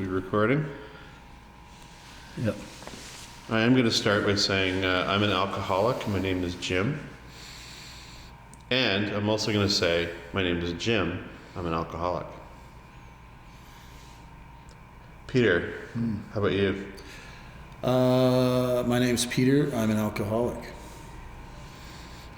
We recording? Yep. I am going to start by saying I'm an alcoholic. My name is Jim. And I'm also going to say my name is Jim. I'm an alcoholic. Peter, how about you? My name's Peter. I'm an alcoholic.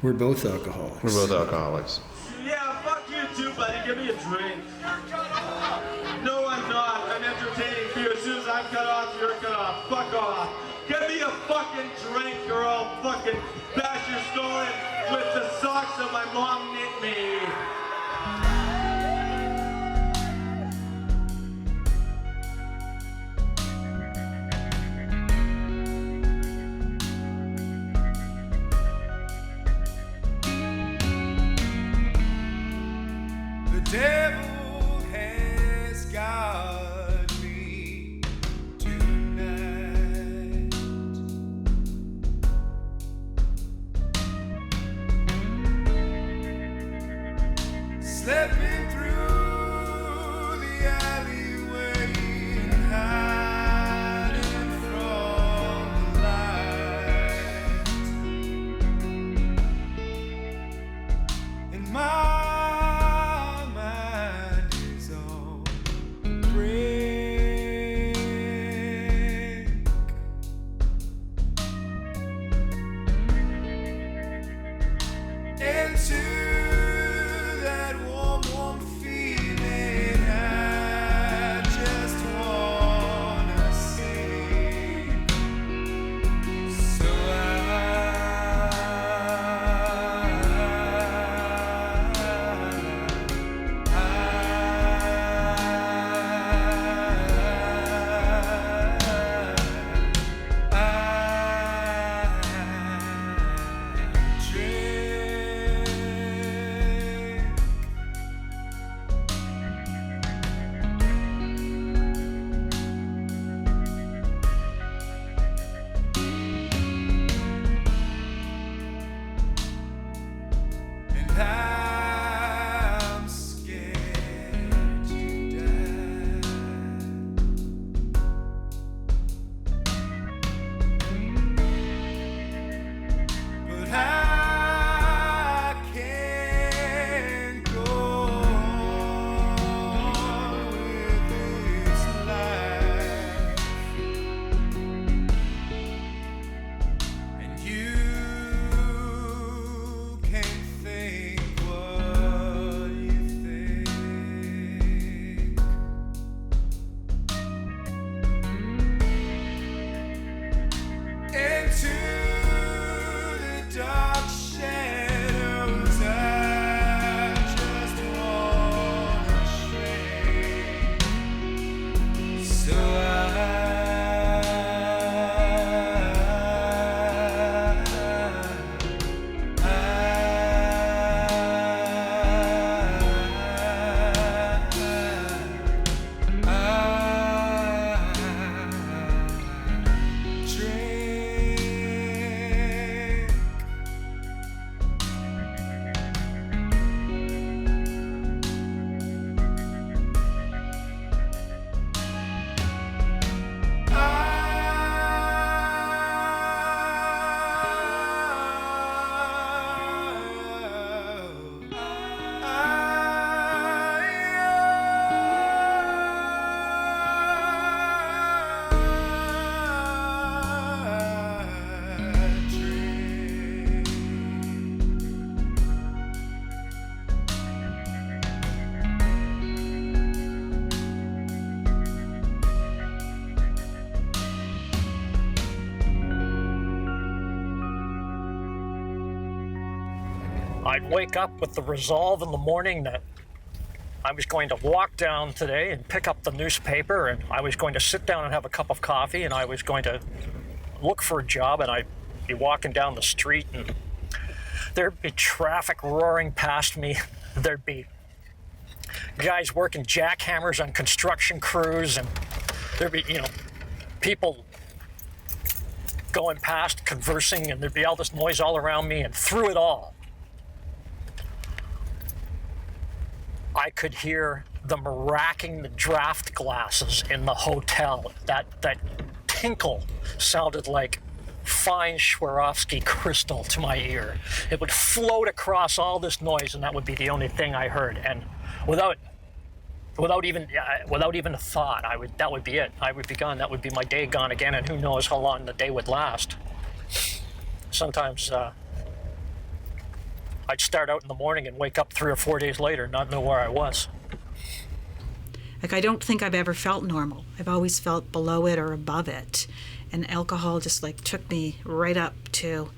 We're both alcoholics. We're both alcoholics. Yeah, fuck you too, buddy. Give me a drink. You're cut off. No, I'm not. I'm entertaining for you. As soon as I'm cut off, you're cut off. Fuck off. Give me a fucking drink or I'll fucking bash your skull in with the socks that my mom knit me. The devil has got me tonight. Slipping through the alleyway and hiding from the light. And my I'd wake up with the resolve in the morning that I was going to walk down today and pick up the newspaper, and I was going to sit down and have a cup of coffee, and I was going to look for a job, and I'd be walking down the street and there'd be traffic roaring past me. There'd be guys working jackhammers on construction crews, and there'd be, people going past, conversing, and there'd be all this noise all around me, and through it all, I could hear them racking the draft glasses in the hotel. That tinkle sounded like fine Swarovski crystal to my ear. It would float across all this noise, and that would be the only thing I heard. And without even a thought, that would be it. I would be gone. That would be my day gone again, and who knows how long the day would last. Sometimes I'd start out in the morning and wake up 3 or 4 days later, not know where I was. Like, I don't think I've ever felt normal. I've always felt below it or above it. And alcohol just like took me right up to,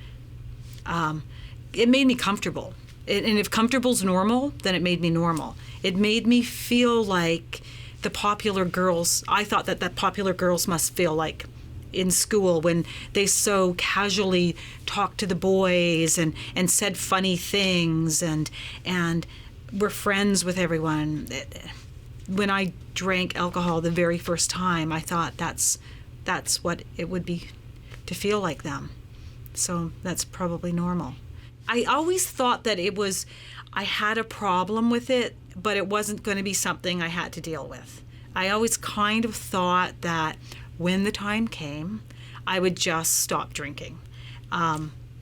it made me comfortable. And if comfortable's normal, then it made me normal. It made me feel like the popular girls, I thought that popular girls must feel like in school when they so casually talked to the boys and said funny things and were friends with everyone. When I drank alcohol the very first time, I thought that's what it would be to feel like them. So that's probably normal. I always thought that I had a problem with it, but it wasn't going to be something I had to deal with. I always kind of thought that when the time came, I would just stop drinking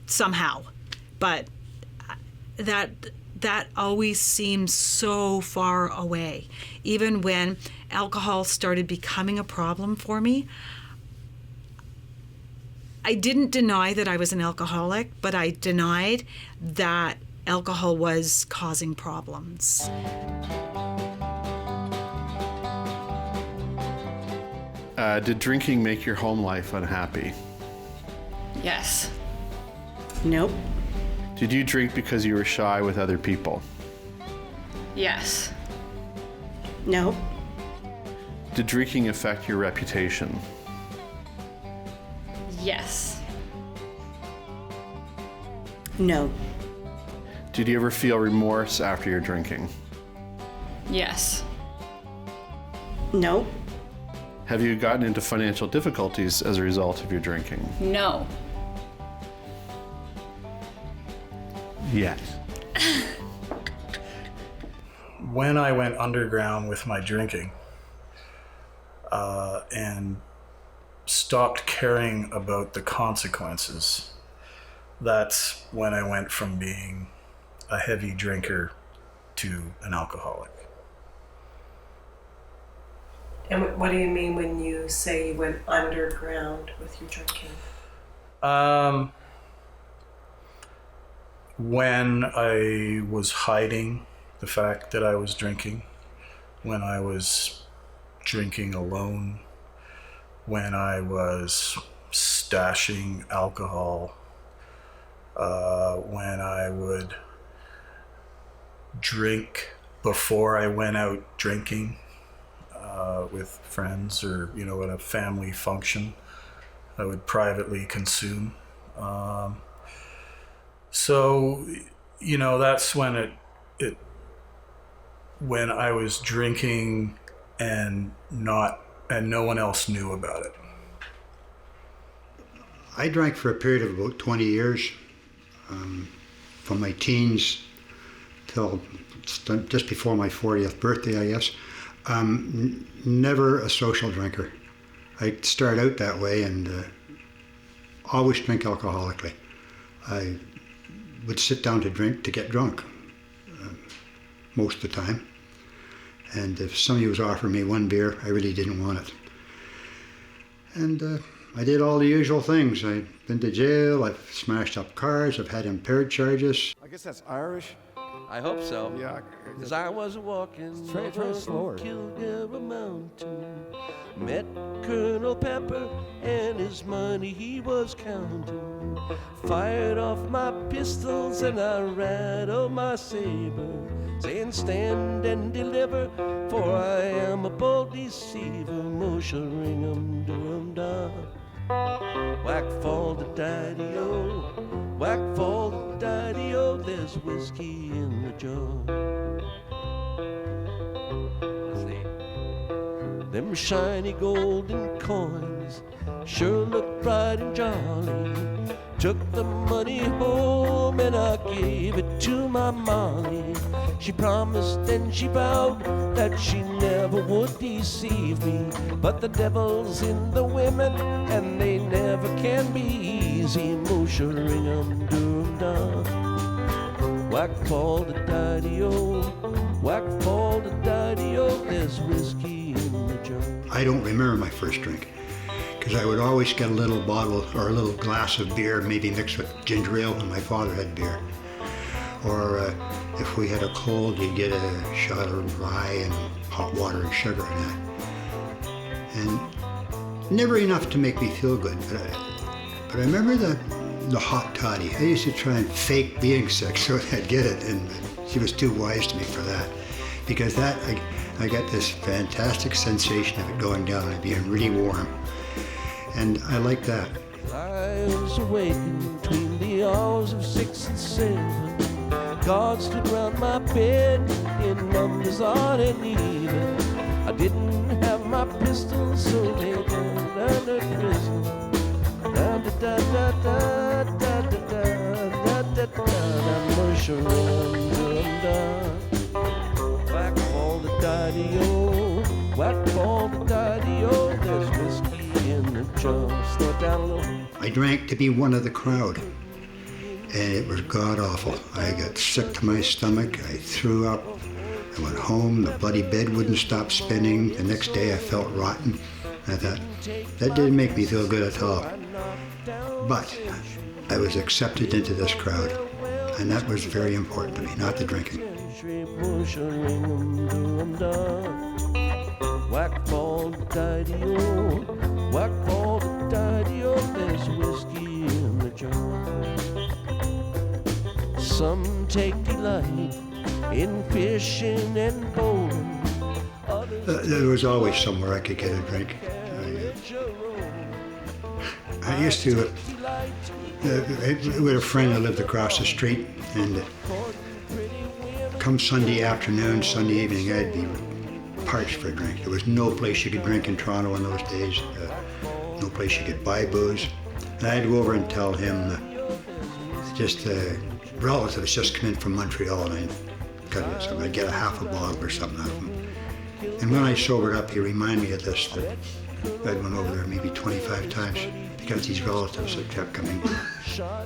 somehow. But that always seemed so far away. Even when alcohol started becoming a problem for me, I didn't deny that I was an alcoholic, but I denied that alcohol was causing problems. Did drinking make your home life unhappy? Yes. Nope. Did you drink because you were shy with other people? Yes. Nope. Did drinking affect your reputation? Yes. No. Did you ever feel remorse after your drinking? Yes. Nope. Have you gotten into financial difficulties as a result of your drinking? No. Yes. When I went underground with my drinking and stopped caring about the consequences, that's when I went from being a heavy drinker to an alcoholic. And what do you mean when you say you went underground with your drinking? When I was hiding the fact that I was drinking, when I was drinking alone, when I was stashing alcohol, when I would drink before I went out drinking with friends or, at a family function, I would privately consume. So, that's when when I was drinking and no one else knew about it. I drank for a period of about 20 years, from my teens till just before my 40th birthday, I guess. Never a social drinker. I started out that way and always drink alcoholically. I would sit down to drink to get drunk most of the time. And if somebody was offering me one beer, I really didn't want it. And I did all the usual things. I've been to jail, I've smashed up cars, I've had impaired charges. I guess that's Irish. I hope so. Yeah. Cause I was walking Try slower. Kildare Mountain, met Colonel Pepper and his money he was counting. Fired off my pistols and I rattled my saber, saying stand and deliver, for I am a bold deceiver. Moshe ring 'em dum da. Whack fall the daddy-o, whack fall the daddy-o, there's whiskey in the jar. See, them shiny golden coins sure look bright and jolly. Took the money home and I gave it to my Molly. She promised and she vowed that she never would deceive me. But the devil's in the women, and they never can be easy. Moo-sha-ring-um-doo-dum. Whack Paul the daddy-o, whack Paul the daddy-o, there's whiskey in the jar. I don't remember my first drink, because I would always get a little bottle or a little glass of beer, maybe mixed with ginger ale when my father had beer. Or if we had a cold, you'd get a shot of rye and hot water and sugar and that. And never enough to make me feel good, but I remember the hot toddy. I used to try and fake being sick so I'd get it, and she was too wise to me for that. Because that, I got this fantastic sensation of it going down and being really warm. And I like that. I was awakened between the hours of 6 and 7. God stood round my bed in numbers odd and even. I didn't have my pistol, so they turned under prison. Da da da da da da da da da da da. Whack all the daddy-o, whack all the daddy-o, there's whiskey in the jar. Slow it down a little. I drank to be one of the crowd, and it was god-awful. I got sick to my stomach, I threw up, I went home, the bloody bed wouldn't stop spinning. The next day I felt rotten. I thought, that didn't make me feel good at all. But I was accepted into this crowd, and that was very important to me, not the drinking. Whack ball daddy-o, whack ball daddy-o, there's whiskey in the jar. Some take delight in fishing and bowling. There was always somewhere I could get a drink. I used to, with a friend that lived across the street, and come Sunday afternoon, Sunday evening, I'd be parched for a drink. There was no place you could drink in Toronto in those days, no place you could buy booze. And I'd go over and tell him, just relatives just come in from Montreal, and I'd get a half a bottle or something out of him. And when I sobered up, he reminded me of this, that I'd went over there maybe 25 times because these relatives had kept coming.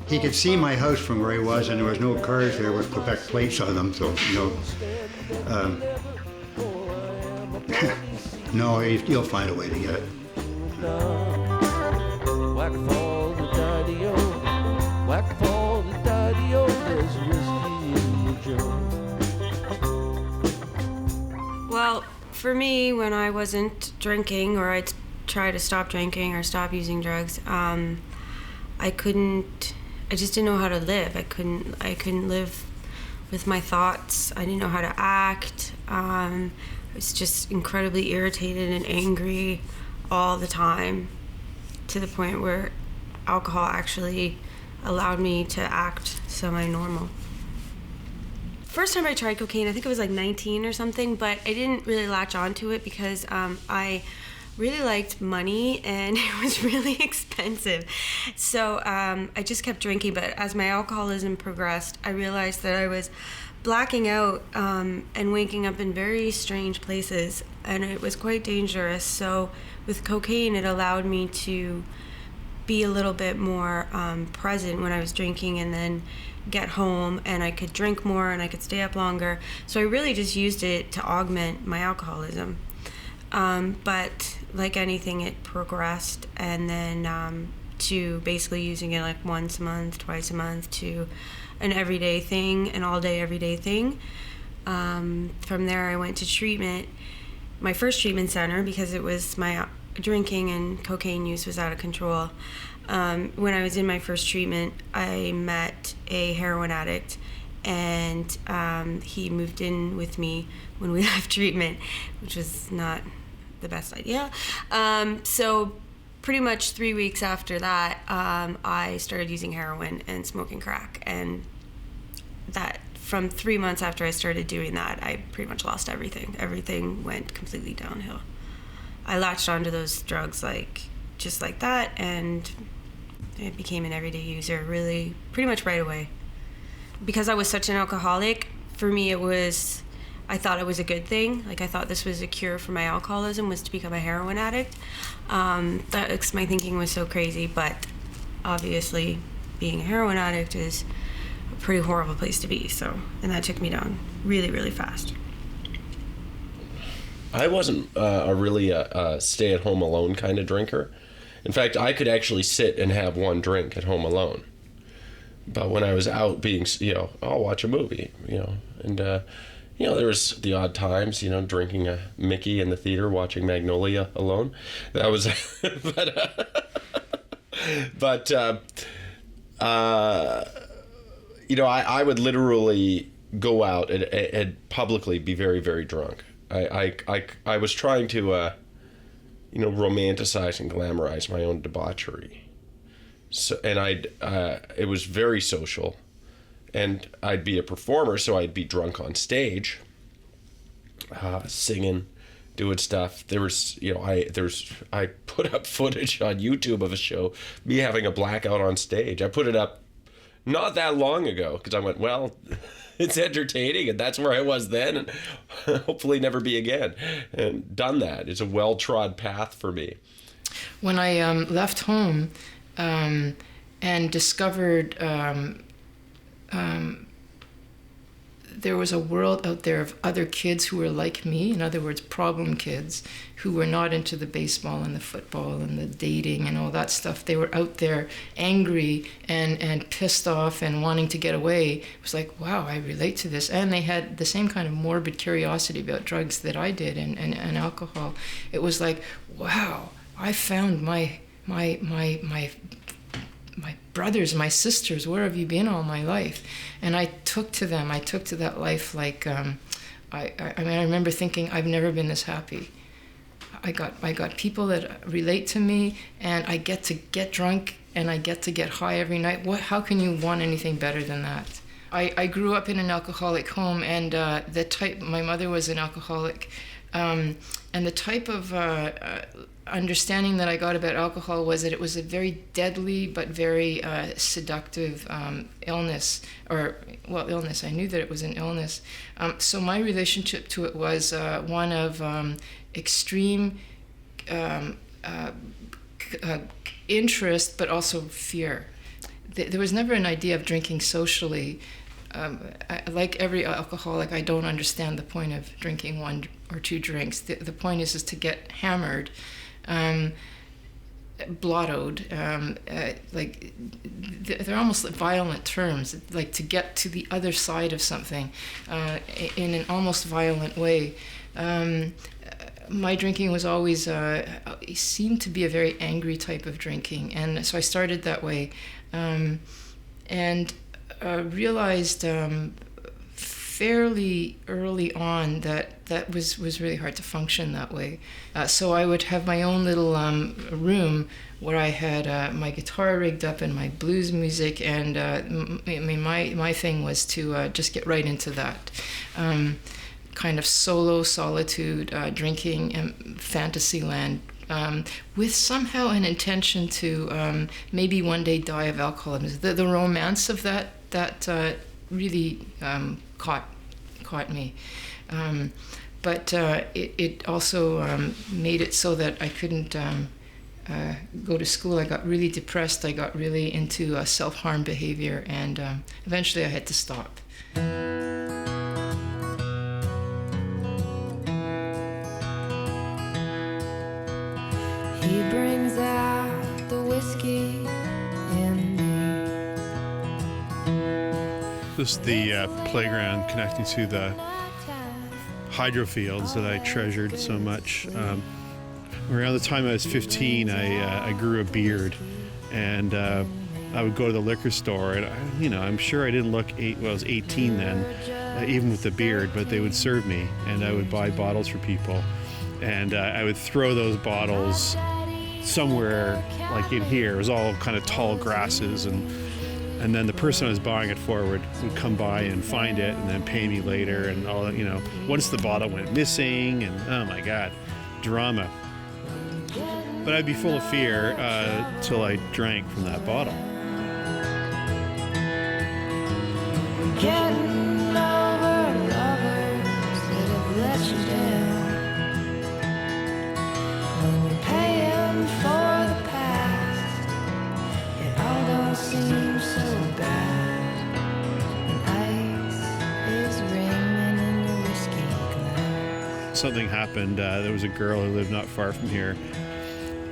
He could see my house from where he was, and there was no cars there with Quebec plates on them, so, no, you'll find a way to get it. Whack for the daddy-o, whack for the daddy-o, there's whiskey in the jar. Well, for me, when I wasn't drinking, or I'd try to stop drinking or stop using drugs, I just didn't know how to live. I couldn't live with my thoughts. I didn't know how to act. I was just incredibly irritated and angry all the time, to the point where alcohol actually allowed me to act semi-normal. First time I tried cocaine, I think it was like 19 or something, but I didn't really latch onto it because I really liked money and it was really expensive. So I just kept drinking, but as my alcoholism progressed, I realized that I was blacking out and waking up in very strange places, and it was quite dangerous. So with cocaine, it allowed me to be a little bit more present when I was drinking, and then get home and I could drink more and I could stay up longer. So I really just used it to augment my alcoholism. But like anything, it progressed, and then to basically using it like once a month, twice a month, to an everyday thing, an all-day everyday thing. From there I went to treatment, my first treatment center, because it was my drinking and cocaine use was out of control. When I was in my first treatment, I met a heroin addict, and he moved in with me when we left treatment, which was not the best idea. So pretty much 3 weeks after that, I started using heroin and smoking crack, and that from 3 months after I started doing that, I pretty much lost everything. Everything went completely downhill. I latched onto those drugs just like that, and I became an everyday user really pretty much right away. Because I was such an alcoholic, for me, I thought it was a good thing. Like, I thought this was a cure for my alcoholism, was to become a heroin addict. My thinking was so crazy, but obviously being a heroin addict is a pretty horrible place to be. So, and that took me down really, really fast. I wasn't a stay-at-home alone kind of drinker. In fact, I could actually sit and have one drink at home alone. But when I was out being, I'll watch a movie, and, there was the odd times, drinking a Mickey in the theater, watching Magnolia alone. That was, I would literally go out and publicly be very, very drunk. I was trying to, romanticize and glamorize my own debauchery. So, and it was very social, and I'd be a performer, so I'd be drunk on stage, singing, doing stuff. There was, I put up footage on YouTube of a show, me having a blackout on stage. I put it up not that long ago, because I went, well, it's entertaining, and that's where I was then, and hopefully never be again. And done that. It's a well-trod path for me. When I left home and discovered there was a world out there of other kids who were like me, in other words, problem kids, who were not into the baseball and the football and the dating and all that stuff. They were out there angry and pissed off and wanting to get away. It was like, wow, I relate to this. And they had the same kind of morbid curiosity about drugs that I did and alcohol. It was like, wow, I found my brothers, my sisters, where have you been all my life? And I took to them. I took to that life like, I remember thinking, I've never been this happy. I got people that relate to me, and I get to get drunk, and I get to get high every night. How can you want anything better than that? I grew up in an alcoholic home, and my mother was an alcoholic, and the type of understanding that I got about alcohol was that it was a very deadly but very seductive illness. Illness. I knew that it was an illness. So my relationship to it was one of extreme interest, but also fear. There was never an idea of drinking socially. Like every alcoholic, I don't understand the point of drinking one or two drinks. The point is to get hammered, blottoed, they're almost like violent terms, like to get to the other side of something in an almost violent way. My drinking was always, it seemed to be a very angry type of drinking, and so I started that way, and realized fairly early on that was really hard to function that way. So I would have my own little room where I had my guitar rigged up and my blues music, and my thing was to just get right into that kind of solo solitude, drinking and fantasy land, with somehow an intention to maybe one day die of alcoholism. The romance of that really caught me. But it also made it so that I couldn't go to school. I got really depressed. I got really into self-harm behavior, and eventually I had to stop. He brings out the whiskey in me. This is the playground connecting to the hydro fields that I treasured so much. Around the time I was 15, I grew a beard, and I would go to the liquor store, and I'm sure I didn't look I was 18 then, even with the beard, but they would serve me, and I would buy bottles for people, and I would throw those bottles somewhere like in here. It was all kind of tall grasses, and then the person I was buying it for would come by and find it and then pay me later, and all that, once the bottle went missing, and oh my God, drama. But I'd be full of fear till I drank from that bottle. Getting over something happened. There was a girl who lived not far from here,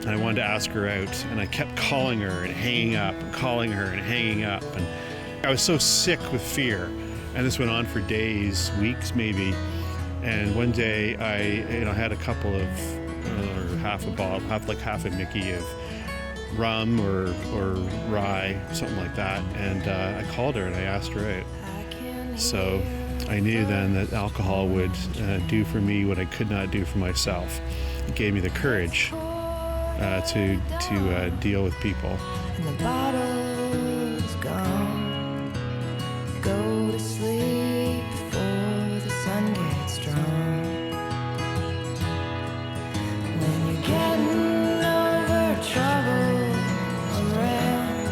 and I wanted to ask her out, and I kept calling her and hanging up, and calling her and hanging up, and I was so sick with fear, and this went on for days, weeks maybe. And one day I had a couple of half a Mickey of rum or rye, something like that, and I called her and I asked her out. So I knew then that alcohol would do for me what I could not do for myself. It gave me the courage to deal with people. And the bottle's gone. Go to sleep before the sun gets strong. When you're getting over trouble around.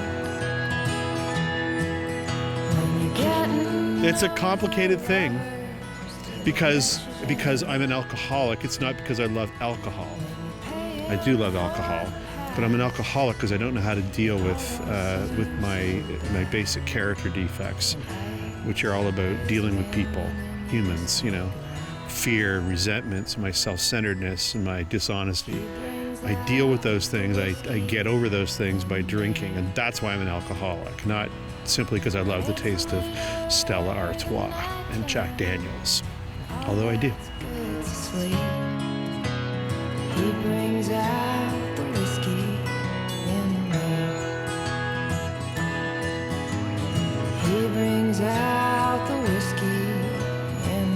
When you're getting. It's a complicated thing because I'm an alcoholic. It's not because I love alcohol. I do love alcohol, but I'm an alcoholic because I don't know how to deal with my basic character defects, which are all about dealing with people, humans, fear, resentments, my self-centeredness, and my dishonesty. I deal with those things. I get over those things by drinking, and that's why I'm an alcoholic, not simply because I love the taste of Stella Artois and Jack Daniels, although I do. He brings out the whiskey in me. He brings out the whiskey in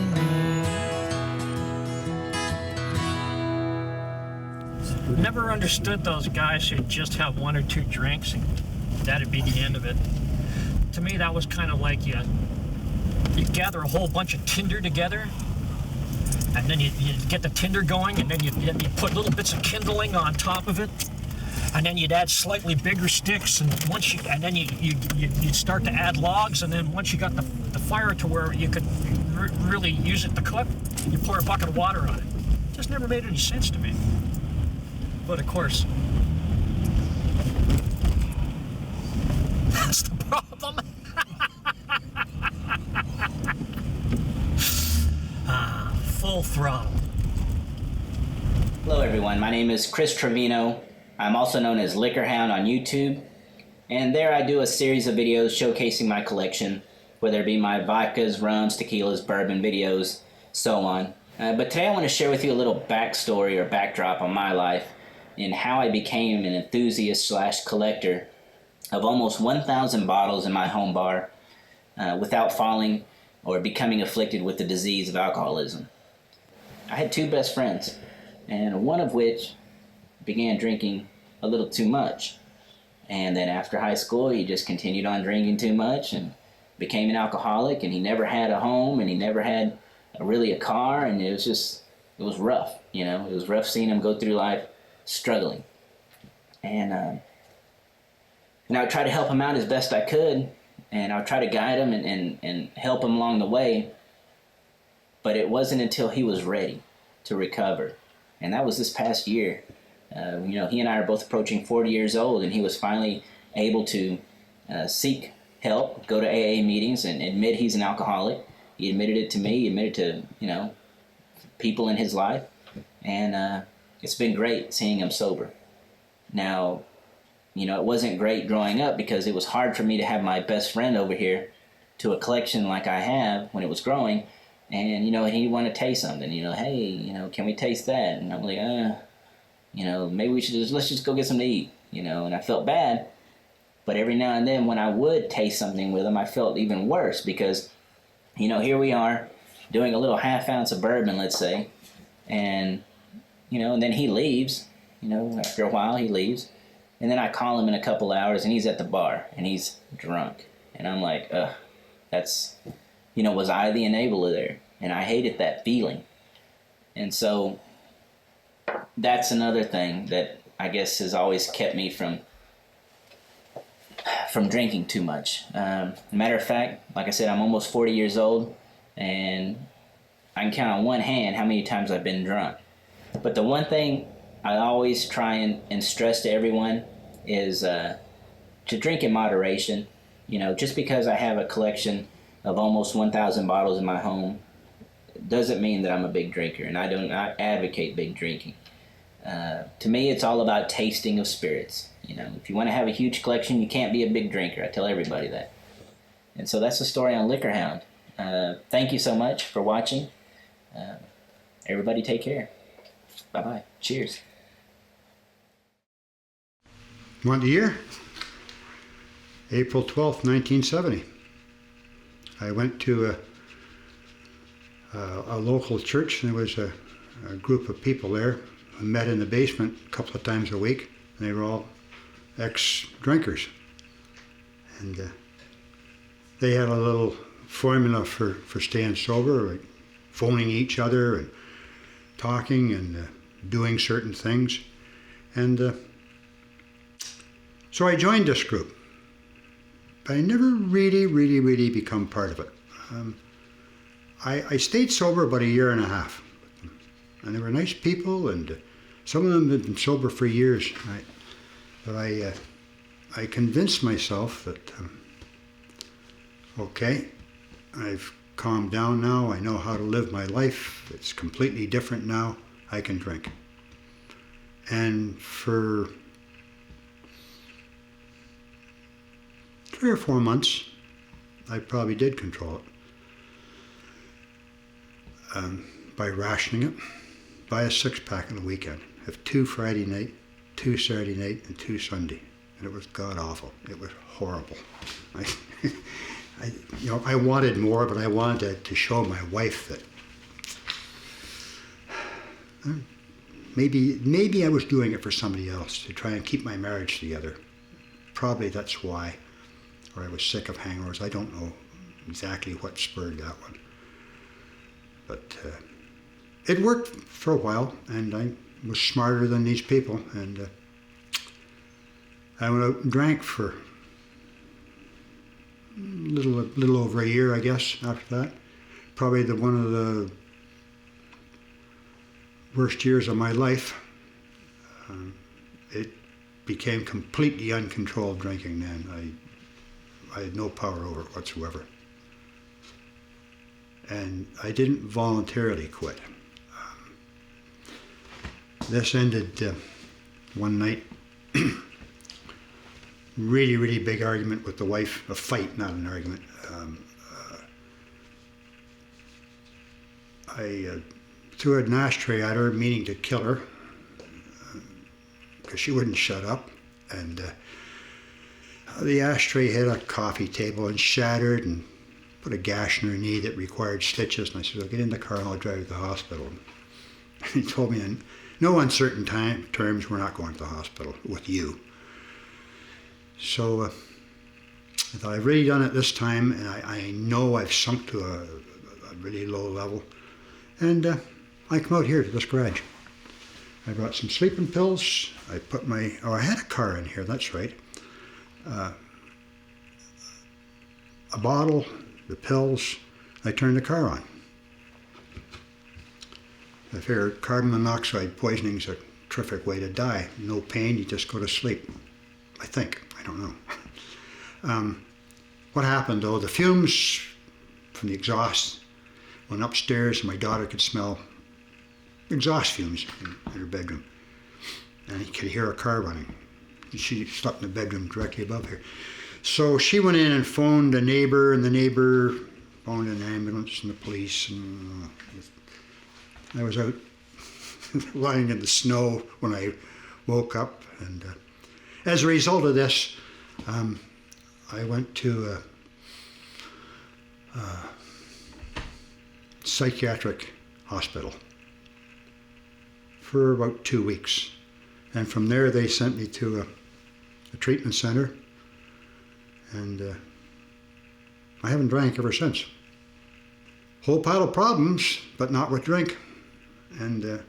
me. Never understood those guys who just have one or two drinks and that'd be the end of it. To me, that was kind of like you gather a whole bunch of tinder together, and then you get the tinder going, and then you put little bits of kindling on top of it, and then you'd add slightly bigger sticks, and then you'd start to add logs, and then once you got the fire to where you could really use it to cook, you pour a bucket of water on it. Just never made any sense to me. But of course, that's the problem. Full throttle. Hello everyone, my name is Chris Trevino. I'm also known as Liquor Hound on YouTube, and there I do a series of videos showcasing my collection, whether it be my vodkas, rums, tequilas, bourbon videos, so on. But today I want to share with you a little backstory or backdrop on my life and how I became an enthusiast / collector of almost 1,000 bottles in my home bar without falling or becoming afflicted with the disease of alcoholism. I had two best friends, and one of which began drinking a little too much. And then after high school, he just continued on drinking too much and became an alcoholic, and he never had a home, and he never had really a car, and it was rough, It was rough seeing him go through life struggling. And I would try to help him out as best I could, and I would try to guide him and help him along the way. But it wasn't until he was ready to recover. And that was this past year. He and I are both approaching 40 years old, and he was finally able to seek help, go to AA meetings, and admit he's an alcoholic. He admitted it to me, he admitted to, people in his life. And it's been great seeing him sober. Now, it wasn't great growing up because it was hard for me to have my best friend over here to a collection like I have when it was growing. And, he'd want to taste something, hey, can we taste that? And I'm like, maybe let's just go get something to eat, and I felt bad. But every now and then when I would taste something with him, I felt even worse because, here we are doing a little half ounce of bourbon, let's say, and, and then he leaves, after a while he leaves. And then I call him in a couple hours and he's at the bar and he's drunk. And I'm like, that's... was I the enabler there? And I hated that feeling. And so that's another thing that I guess has always kept me from drinking too much. Matter of fact, like I said, I'm almost 40 years old, and I can count on one hand how many times I've been drunk. But the one thing I always try and stress to everyone is to drink in moderation. Just because I have a collection of almost 1,000 bottles in my home It doesn't mean that I'm a big drinker, and I don't advocate big drinking. To me, it's all about tasting of spirits. You know, if you want to have a huge collection, you can't be a big drinker. I tell everybody that. And so that's the story on Liquor Hound. Thank you so much for watching. Everybody take care. Bye-bye. Cheers. Want the year? April 12th, 1970. I went to a local church, and there was a group of people there. I met in the basement a couple of times a week, and they were all ex-drinkers. And they had a little formula for staying sober, like phoning each other and talking and doing certain things. And so I joined this group, but I never really become part of it. I stayed sober about a year and a half, and they were nice people, and some of them had been sober for years. But I convinced myself that, okay, I've calmed down now, I know how to live my life, it's completely different now, I can drink. And for 3 or 4 months, I probably did control it. By rationing it, buy a 6-pack on the weekend, have 2 Friday night, 2 Saturday night, and 2 Sunday. And it was god awful. It was horrible. I wanted more, but I wanted to show my wife that maybe I was doing it for somebody else, to try and keep my marriage together. Probably that's why. Or I was sick of hangovers. I don't know exactly what spurred that one. But it worked for a while, and I was smarter than these people, and I went out and drank for a little over a year, I guess, after that. Probably one of the worst years of my life. It became completely uncontrolled drinking then. I had no power over it whatsoever. And I didn't voluntarily quit. This ended one night. Really big argument with the wife, a fight, not an argument. I threw an ashtray at her, meaning to kill her, because she wouldn't shut up. And the ashtray hit a coffee table and shattered and put a gash in her knee that required stitches. And I said, "Well, get in the car and I'll drive you to the hospital." And he told me in no uncertain terms, "We're not going to the hospital with you." So I thought, I've really done it this time, and I know I've sunk to a really low level. And I come out here to this garage. I brought some sleeping pills. I put I had a car in here, that's right. A bottle, the pills, I turned the car on. I figured carbon monoxide poisoning is a terrific way to die. No pain, you just go to sleep. I think, I don't know. What happened though, the fumes from the exhaust went upstairs, and my daughter could smell exhaust fumes in her bedroom. And you could hear a car running. She slept in the bedroom directly above here. So she went in and phoned a neighbor, and the neighbor phoned an ambulance and the police. And I was out lying in the snow when I woke up. And as a result of this, I went to a psychiatric hospital for about 2 weeks. And from there they sent me to a treatment center, and I haven't drank ever since. Whole pile of problems, but not with drink. And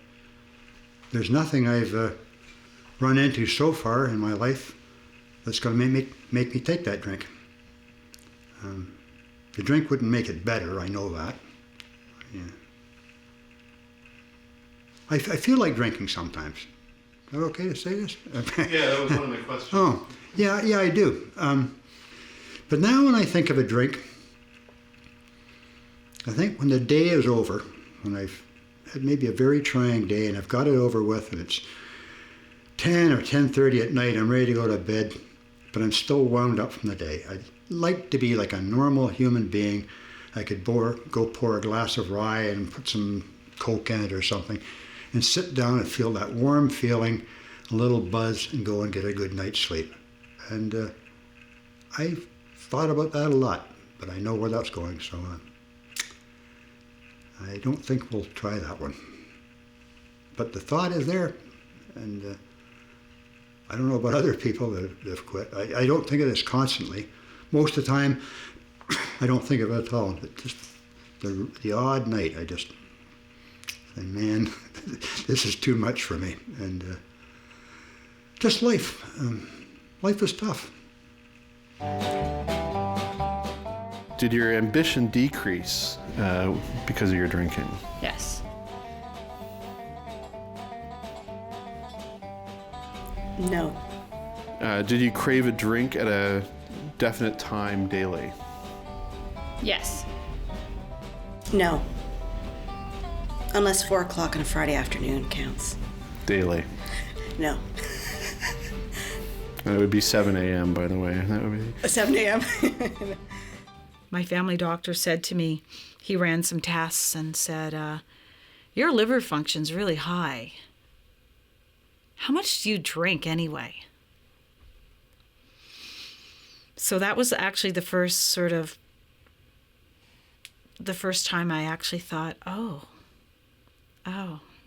there's nothing I've run into so far in my life that's going to make me take that drink. The drink wouldn't make it better, I know that. Yeah. I feel like drinking sometimes. Is that okay to say this? Yeah, that was one of my questions. Oh, yeah, I do. But now when I think of a drink, I think when the day is over when I've had maybe a very trying day and I've got it over with and it's 10 or 10:30 at night, I'm ready to go to bed, but I'm still wound up from the day. I'd like to be like a normal human being. I could go pour a glass of rye and put some Coke in it or something and sit down and feel that warm feeling, a little buzz, and go and get a good night's sleep. And I've thought about that a lot, but I know where that's going, so I don't think we'll try that one. But the thought is there, and I don't know about other people that have quit. I don't think of this constantly. Most of the time, I don't think of it at all. But just the odd night, I just say, man, this is too much for me. And just life. Life is tough. Did your ambition decrease because of your drinking? Yes. No. Did you crave a drink at a definite time daily? Yes. No. Unless 4 o'clock on a Friday afternoon counts. Daily. No. It would be 7 a.m., by the way. That would be 7 a.m. My family doctor said to me, he ran some tests and said, your liver function's really high. How much do you drink anyway? So that was actually the first time I actually thought, oh,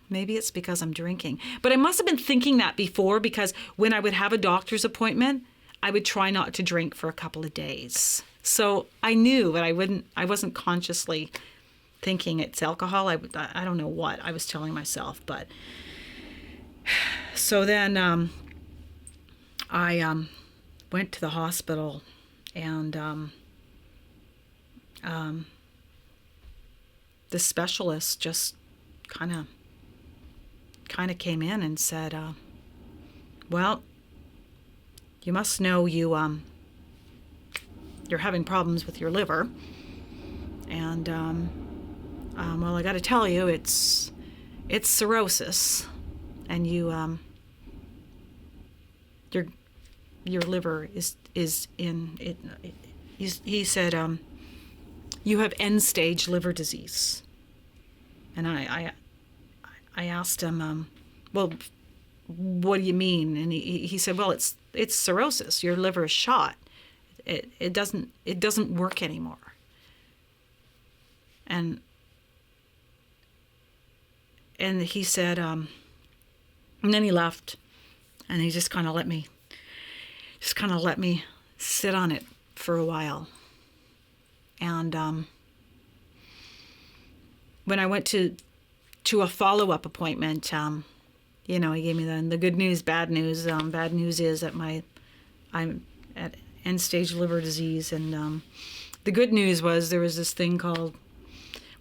maybe it's because I'm drinking. But I must have been thinking that before, because when I would have a doctor's appointment, I would try not to drink for a couple of days. So I knew, but I wasn't consciously thinking it's alcohol. I don't know what I was telling myself, but so then I went to the hospital, and the specialist just kind of came in and said, well, you must know you're having problems with your liver, and well, I got to tell you, it's cirrhosis, and your liver is in it. He said, you have end-stage liver disease. And I asked him, well, what do you mean? And he said, well, it's cirrhosis. Your liver is shot. It doesn't work anymore. And he said, and then he left, and he just kind of let me sit on it for a while. And when I went to a follow-up appointment, he gave me the good news, bad news. Bad news is that I'm at end-stage liver disease, and the good news was there was this thing called,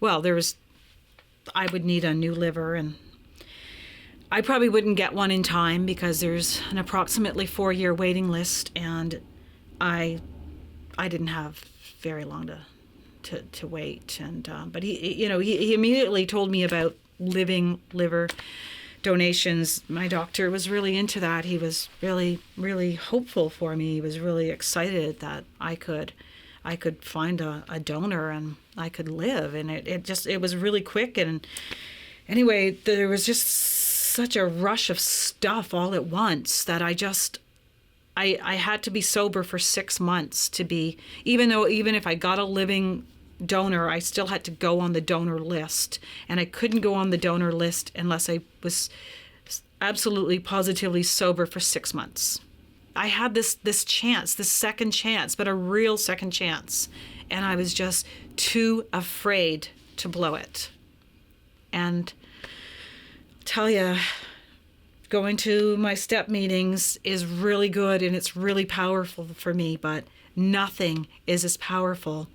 I would need a new liver, and I probably wouldn't get one in time because there's an approximately 4-year waiting list, and I didn't have very long to wait. And but he immediately told me about living liver donations. My doctor was really into that. He was really, really hopeful for me. He was really excited that I could find a donor and I could live. And it was really quick. And anyway, there was just such a rush of stuff all at once that I had to be sober for 6 months to be, even if I got a living donor, I still had to go on the donor list, and I couldn't go on the donor list unless I was absolutely positively sober for 6 months. I had this chance, this second chance, but a real second chance, and I was just too afraid to blow it. And tell you, going to my step meetings is really good and it's really powerful for me, but nothing is as powerful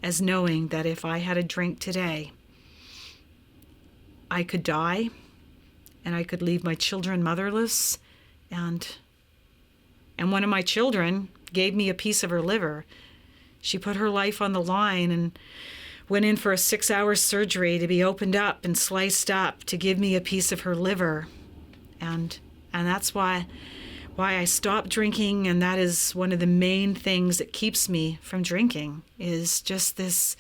as knowing that if I had a drink today, I could die and I could leave my children motherless, and one of my children gave me a piece of her liver. She put her life on the line, and went in for a 6-hour surgery to be opened up and sliced up to give me a piece of her liver. And that's why I stopped drinking, and that is one of the main things that keeps me from drinking, is just this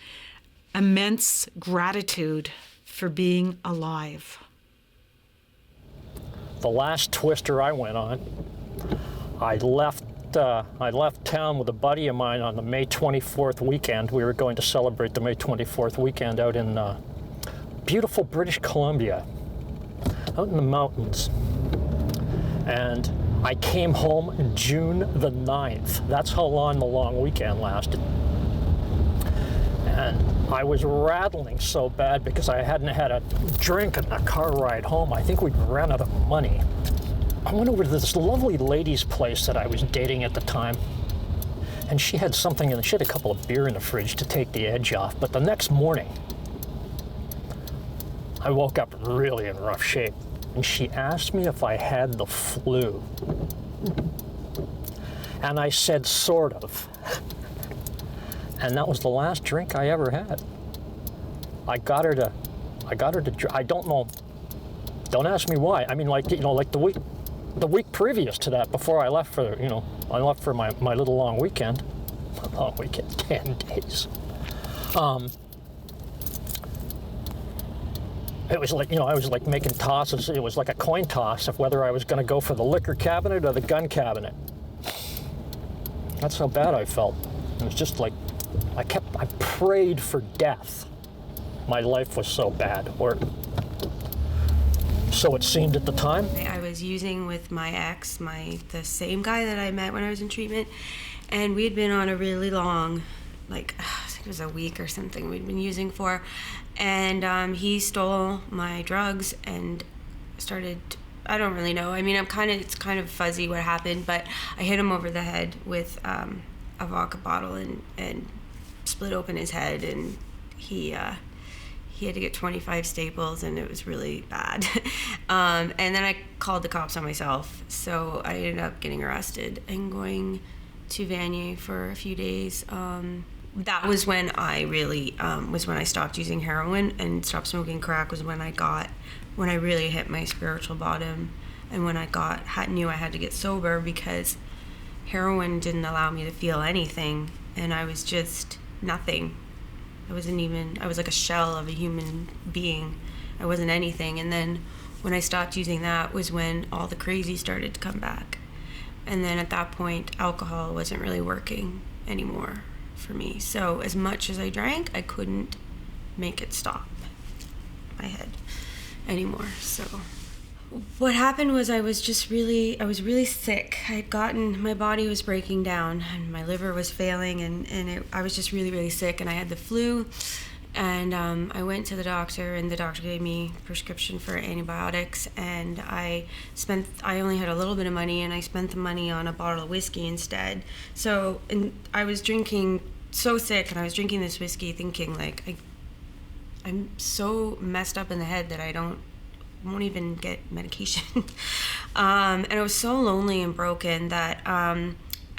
immense gratitude for being alive. The last twister I went on, I left town with a buddy of mine on the May 24th weekend. We were going to celebrate the May 24th weekend out in beautiful British Columbia, out in the mountains. And I came home June the 9th. That's how long the long weekend lasted. And I was rattling so bad because I hadn't had a drink in the car ride home. I think we'd ran out of money. I went over to this lovely lady's place that I was dating at the time, and she had something in, she had a couple of beer in the fridge to take the edge off. But the next morning, I woke up really in rough shape, and she asked me if I had the flu. And I said, sort of. And that was the last drink I ever had. I got her to, I don't know, don't ask me why. I mean, like the week previous to that, before I left for, I left for my little long weekend. Long weekend, 10 days. It was like, I was like making tosses. It was like a coin toss of whether I was going to go for the liquor cabinet or the gun cabinet. That's how bad I felt. It was just like, I prayed for death. My life was so bad, or so it seemed at the time. I was using with my ex, the same guy that I met when I was in treatment, and we'd been on a really long, I think it was a week or something we'd been using for, and he stole my drugs and started, I don't really know. I mean, it's kind of fuzzy what happened, but I hit him over the head with a vodka bottle and split open his head, and he had to get 25 staples, and it was really bad. And then I called the cops on myself, so I ended up getting arrested and going to Vanier for a few days. That was when I really was when I stopped using heroin and stopped smoking crack. Was when I really hit my spiritual bottom, and when I knew I had to get sober, because heroin didn't allow me to feel anything, and I was just nothing. I was like a shell of a human being. I wasn't anything. And then when I stopped using that was when all the crazy started to come back. And then at that point, alcohol wasn't really working anymore for me. So as much as I drank, I couldn't make it stop my head anymore. So what happened was I was really sick. My body was breaking down, and my liver was failing, and I was just really, really sick, and I had the flu. And I went to the doctor, and the doctor gave me a prescription for antibiotics, and I only had a little bit of money, and I spent the money on a bottle of whiskey instead. So, and I was drinking so sick, and I was drinking this whiskey thinking, I'm so messed up in the head that I won't even get medication. And I was so lonely and broken that I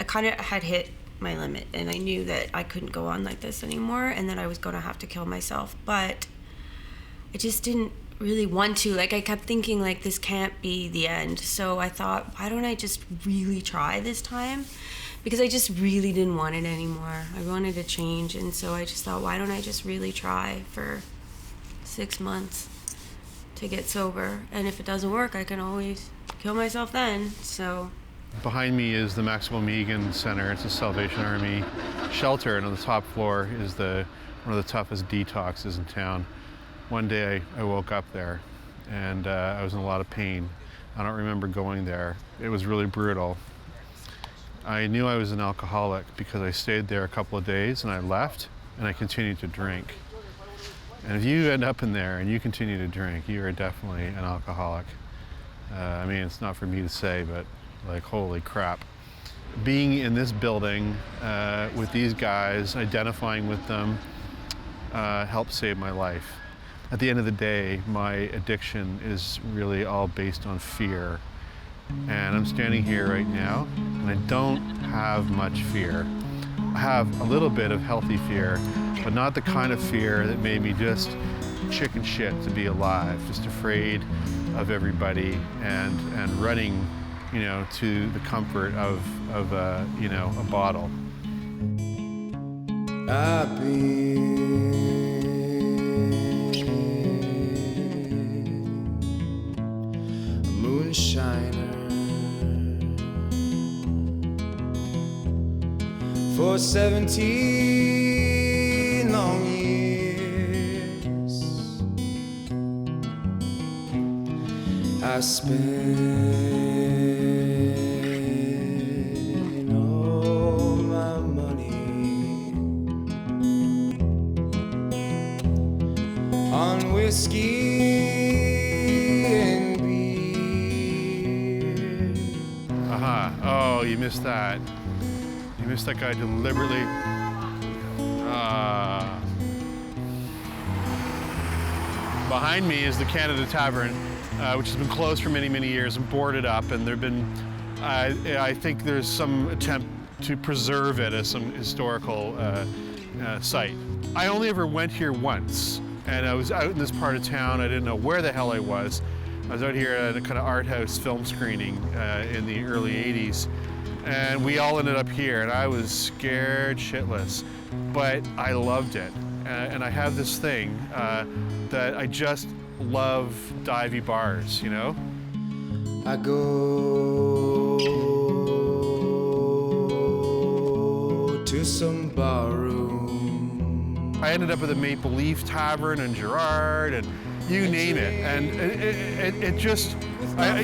kind of had hit my limit, and I knew that I couldn't go on like this anymore, and that I was going to have to kill myself. But I just didn't really want to. I kept thinking, this can't be the end. So I thought, why don't I just really try this time? Because I just really didn't want it anymore. I wanted to change, and so I just thought, why don't I just really try for 6 months to get sober, and if it doesn't work, I can always kill myself then. So behind me is the Maximum Egan Center. It's a Salvation Army shelter, and on the top floor is one of the toughest detoxes in town. One day I woke up there, and I was in a lot of pain. I don't remember going there. It was really brutal. I knew I was an alcoholic because I stayed there a couple of days, and I left, and I continued to drink. And if you end up in there and you continue to drink, you are definitely an alcoholic. I mean, it's not for me to say, but holy crap. Being in this building with these guys, identifying with them, helped save my life. At the end of the day, my addiction is really all based on fear. And I'm standing here right now, and I don't have much fear. I have a little bit of healthy fear, but not the kind of fear that made me just chicken shit to be alive, just afraid of everybody and running, you know, to the comfort of you know, a bottle. I've been a moonshiner for 17 long years. I spent all my money on whiskey and beer. Aha. Oh, you missed that. You missed that guy deliberately. Behind me is the Canada Tavern, which has been closed for many, many years and boarded up, and there've been, I think there's some attempt to preserve it as some historical site. I only ever went here once, and I was out in this part of town. I didn't know where the hell I was. I was out here at a kind of art house film screening in the early 80s, and we all ended up here, and I was scared shitless, but I loved it. And I have this thing that I just love divey bars, you know? I go to some barroom. I ended up at the Maple Leaf Tavern in Gerrard, and you name it. And it just,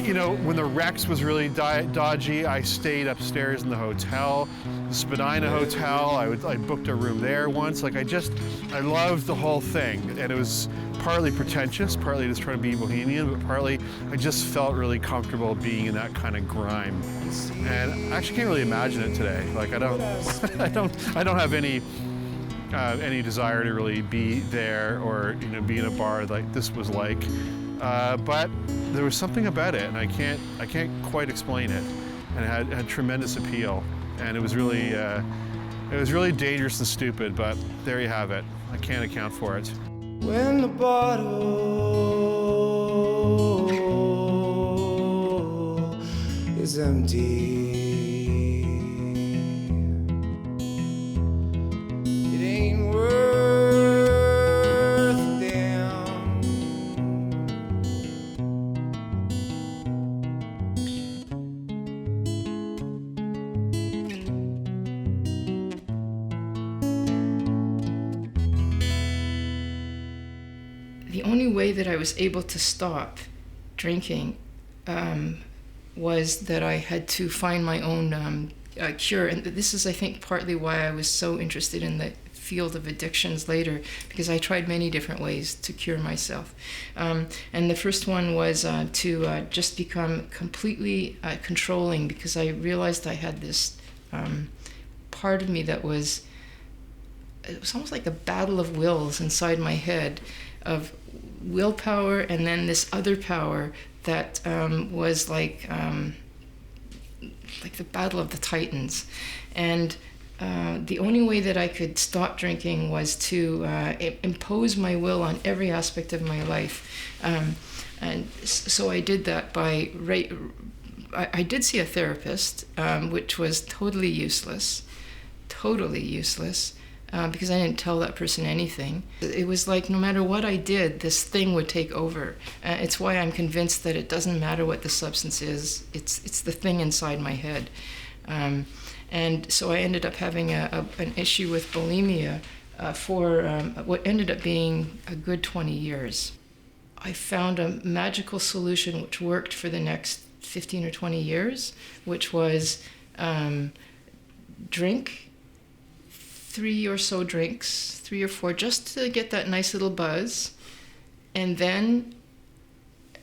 you know, when the Rex was really dodgy, I stayed upstairs in the hotel. The Spadina Hotel, I booked a room there once. Like, I loved the whole thing. And it was partly pretentious, partly just trying to be bohemian, but partly I just felt really comfortable being in that kind of grime. And I actually can't really imagine it today. Like, I don't have any desire to really be there or, you know, be in a bar like this was like. But there was something about it, and I can't quite explain it. And it had tremendous appeal, and it was really dangerous and stupid. But there you have it. I can't account for it. When the bottle is empty, it ain't worth a damn. The only way that I was able to stop drinking was that I had to find my own cure. And this is, I think, partly why I was so interested in the field of addictions later, because I tried many different ways to cure myself. And the first one was to just become completely controlling, because I realized I had this part of me that was, it was almost like a battle of wills inside my head, of willpower and then this other power that was like the battle of the titans. And the only way that I could stop drinking was to impose my will on every aspect of my life. And so I did that by, I did see a therapist, which was totally useless, because I didn't tell that person anything. It was like no matter what I did, this thing would take over. It's why I'm convinced that it doesn't matter what the substance is, it's the thing inside my head. And so I ended up having an issue with bulimia for what ended up being a good 20 years. I found a magical solution which worked for the next 15 or 20 years, which was drink 3 or so drinks, 3 or 4, just to get that nice little buzz, and then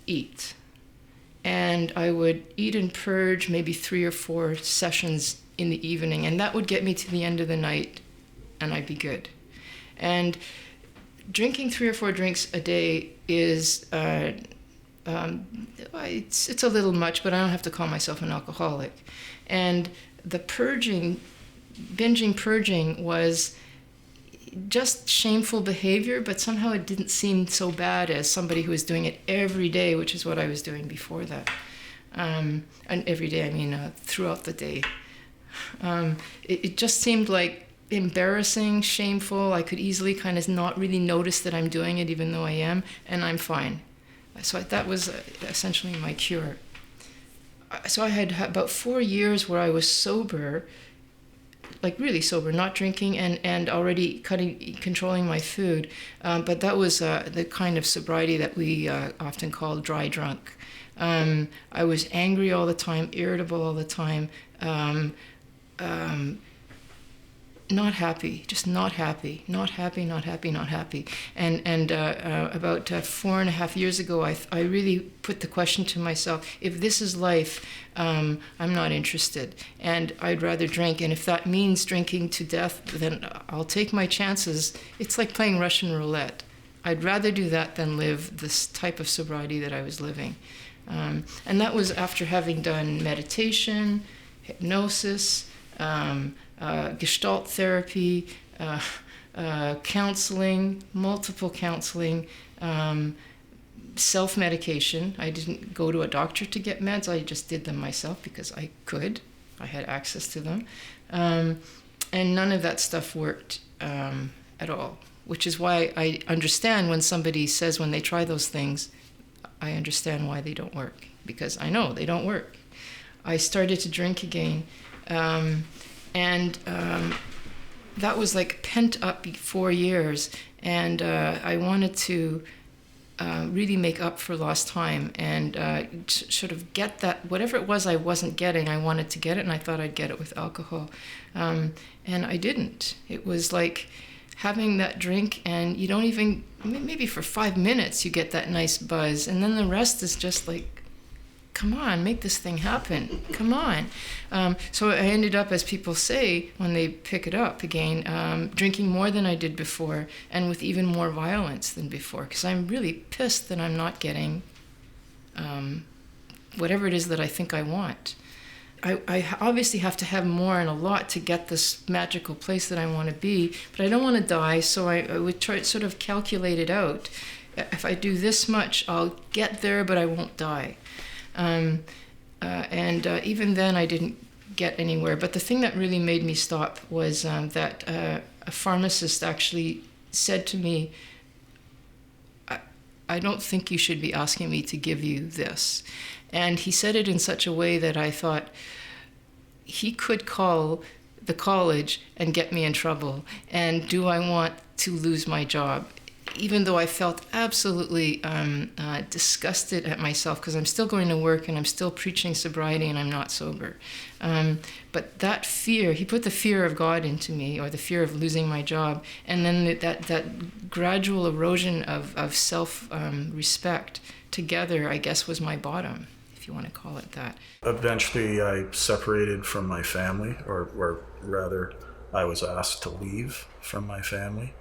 eat. And I would eat and purge maybe 3 or 4 sessions in the evening, and that would get me to the end of the night, and I'd be good. And drinking 3 or 4 drinks a day is, it's a little much, but I don't have to call myself an alcoholic. And the binging purging was, just shameful behavior, but somehow it didn't seem so bad as somebody who was doing it every day, which is what I was doing before that. And every day, I mean, throughout the day. It just seemed like embarrassing, shameful. I could easily kind of not really notice that I'm doing it, even though I am, and I'm fine. So that was essentially my cure. So I had about 4 years where I was sober, like really sober, not drinking, and already controlling my food. But that was the kind of sobriety that we often call dry drunk. I was angry all the time, irritable all the time, not happy, just not happy. And about 4.5 years ago, I really put the question to myself, if this is life, I'm not interested, and I'd rather drink. And if that means drinking to death, then I'll take my chances. It's like playing Russian roulette. I'd rather do that than live this type of sobriety that I was living. And that was after having done meditation, hypnosis, Gestalt therapy, counseling, multiple counseling, self-medication. I didn't go to a doctor to get meds. I just did them myself because I could. I had access to them. And none of that stuff worked at all, which is why I understand when somebody says when they try those things, I understand why they don't work, because I know they don't work. I started to drink again, and that was like pent up 4 years, and I wanted to really make up for lost time and sort of get that, whatever it was I wasn't getting, I wanted to get it, and I thought I'd get it with alcohol. And I didn't. It was like having that drink, and you don't even, maybe for 5 minutes you get that nice buzz, and then the rest is just like, come on, make this thing happen, come on. So I ended up, as people say when they pick it up again, drinking more than I did before, and with even more violence than before, because I'm really pissed that I'm not getting whatever it is that I think I want. I obviously have to have more and a lot to get this magical place that I want to be, but I don't want to die, so I would try to sort of calculate it out. If I do this much, I'll get there, but I won't die. And even then I didn't get anywhere. But the thing that really made me stop was that a pharmacist actually said to me, I don't think you should be asking me to give you this. And he said it in such a way that I thought, he could call the college and get me in trouble. And do I want to lose my job? Even though I felt absolutely disgusted at myself, because I'm still going to work and I'm still preaching sobriety and I'm not sober. But that fear, he put the fear of God into me, or the fear of losing my job, and then that gradual erosion of self-respect together, I guess, was my bottom, if you want to call it that. Eventually I separated from my family, or rather I was asked to leave from my family.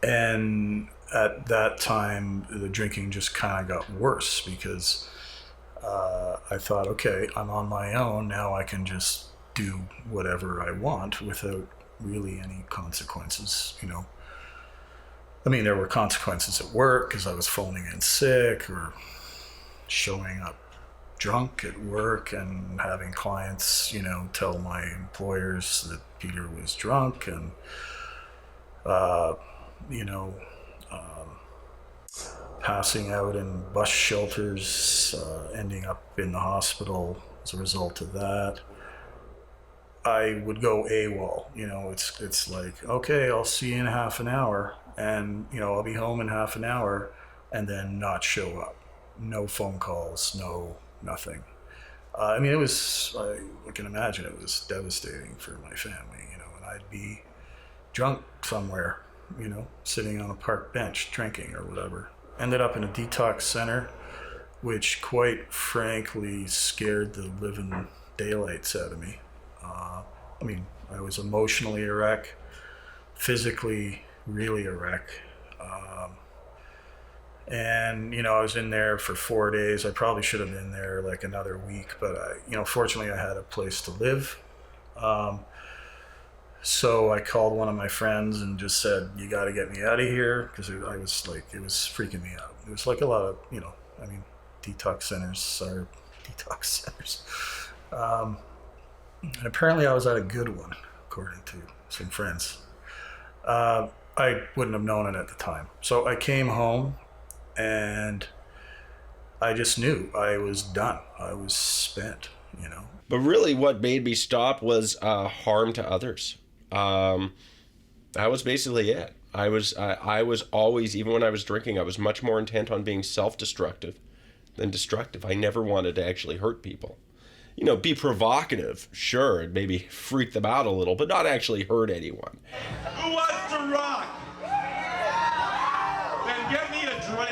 And at that time, the drinking just kind of got worse, because I thought, okay, I'm on my own, now I can just do whatever I want without really any consequences, you know. I mean, there were consequences at work, because I was phoning in sick, or showing up drunk at work and having clients, you know, tell my employers that Peter was drunk, and you know, passing out in bus shelters, ending up in the hospital as a result of that. I would go AWOL, you know, it's like, okay, I'll see you in half an hour, and, you know, I'll be home in half an hour, and then not show up. No phone calls, no nothing. I mean, it was, I can imagine it was devastating for my family, you know, and I'd be drunk somewhere, you know, sitting on a park bench drinking or whatever. Ended up in a detox center, which quite frankly scared the living daylights out of me. I mean, I was emotionally a wreck, physically really a wreck. And, you know, I was in there for 4 days. I probably should have been there like another week, but you know, fortunately I had a place to live. So I called one of my friends and just said, you got to get me out of here, because I was like, it was freaking me out. It was like a lot of, detox centers are detox centers. And apparently I was at a good one, according to some friends. I wouldn't have known it at the time. So I came home and I just knew I was done. I was spent, But really what made me stop was harm to others. That was basically it. I was always, even when I was drinking, I was much more intent on being self-destructive than destructive. I never wanted to actually hurt people. Be provocative, sure, and maybe freak them out a little, but not actually hurt anyone. Who wants to rock? Then get me a drink.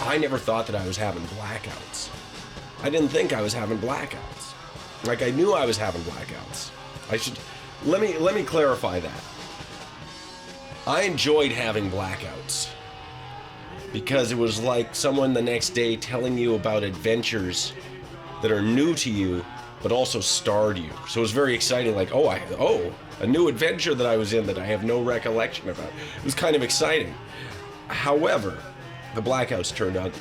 I never thought that I was having blackouts. I didn't think I was having blackouts. Like, I knew I was having blackouts. Let me clarify that. I enjoyed having blackouts because it was like someone the next day telling you about adventures that are new to you but also starred you. So it was very exciting, like, a new adventure that I was in that I have no recollection about. It was kind of exciting. However, the blackouts turned ugly,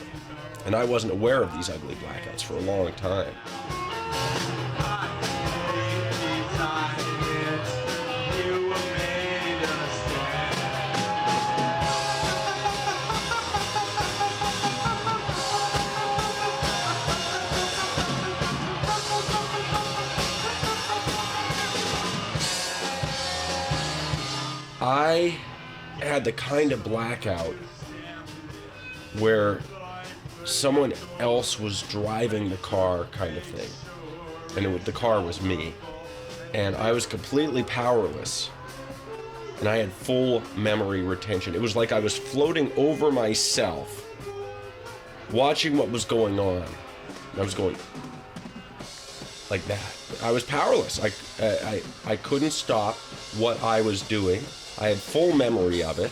and I wasn't aware of these ugly blackouts for a long time. I had the kind of blackout where someone else was driving the car, kind of thing, and the car was me, and I was completely powerless, and I had full memory retention. It was like I was floating over myself, watching what was going on. I was going like that. I was powerless. I couldn't stop what I was doing. I had full memory of it.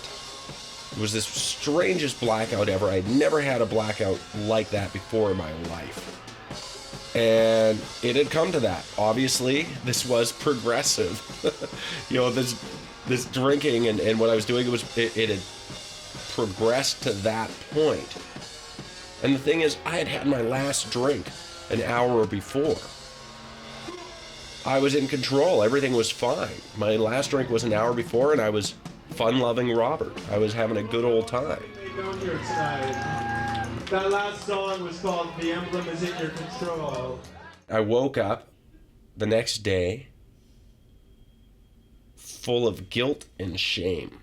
It was the strangest blackout ever. I'd never had a blackout like that before in my life. And it had come to that. Obviously, this was progressive. This drinking and what I was doing, it had progressed to that point. And the thing is, I had had my last drink an hour before. I was in control. Everything was fine. My last drink was an hour before, and I was fun-loving Robert. I was having a good old time. Down here tonight. That last song was called "The Emblem Is in Your Control." I woke up the next day full of guilt and shame.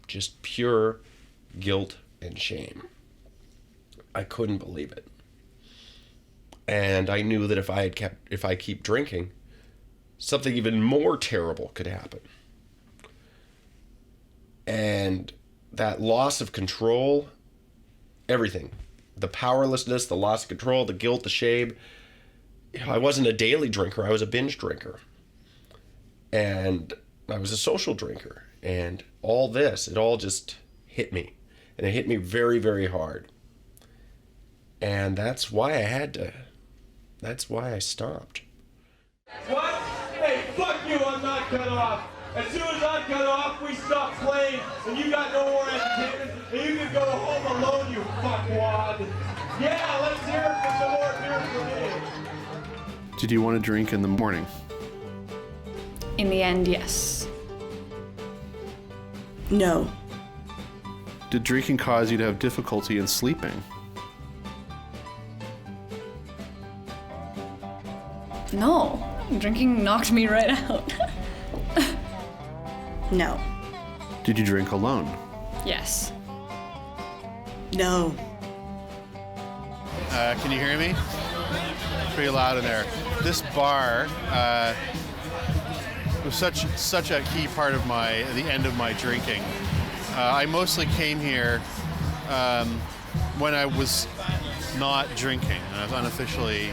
Just pure guilt and shame. I couldn't believe it. And I knew that if I keep drinking, something even more terrible could happen. And that loss of control, everything, the powerlessness, the loss of control, the guilt, the shame. I wasn't a daily drinker. I was a binge drinker. And I was a social drinker. And all this, it all just hit me. And it hit me very, very hard. And that's why I stopped. What? Hey, fuck you, I'm not cut off. As soon as I'm cut off, we stop playing, and you got no more entertainment, and you can go home alone, you fuckwad. Yeah, let's hear it for some more beer for me. Did you want to drink in the morning? In the end, yes. No. Did drinking cause you to have difficulty in sleeping? No. Drinking knocked me right out. No. Did you drink alone? Yes. No. Can you hear me? Pretty loud in there. This bar was such a key part of the end of my drinking. I mostly came here when I was not drinking. I was unofficially,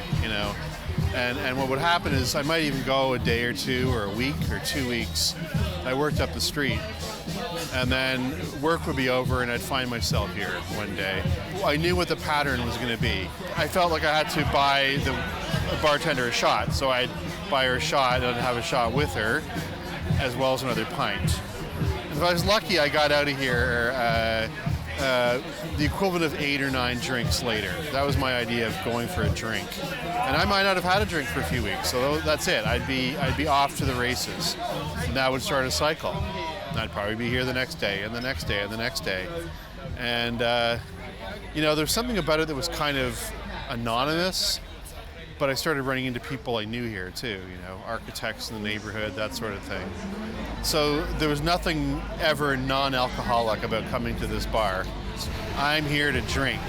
and what would happen is I might even go a day or two or a week or 2 weeks. I worked up the street, and then work would be over and I'd find myself here one day. I knew what the pattern was going to be. I felt like I had to buy the bartender a shot, so I'd buy her a shot and have a shot with her, as well as another pint. If I was lucky, I got out of here the equivalent of 8 or 9 drinks later. That was my idea of going for a drink. And I might not have had a drink for a few weeks, so that's it. I'd be off to the races. And that would start a cycle. And I'd probably be here the next day, and the next day, and the next day. And, there's something about it that was kind of anonymous, but I started running into people I knew here too, architects in the neighborhood, that sort of thing. So there was nothing ever non-alcoholic about coming to this bar. I'm here to drink,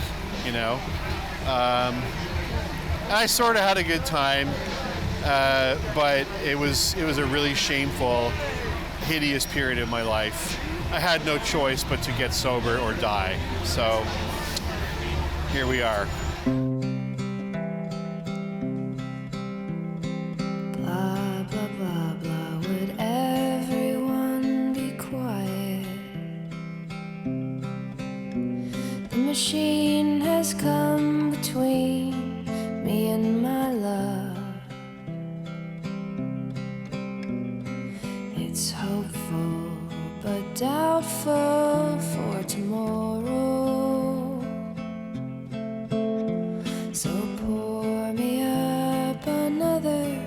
I sort of had a good time, but it was a really shameful, hideous period of my life. I had no choice but to get sober or die. So here we are. Blah, blah, blah, blah. Would everyone be quiet? The machine has come between me and my love. It's hopeful but doubtful for tomorrow. So pour me up another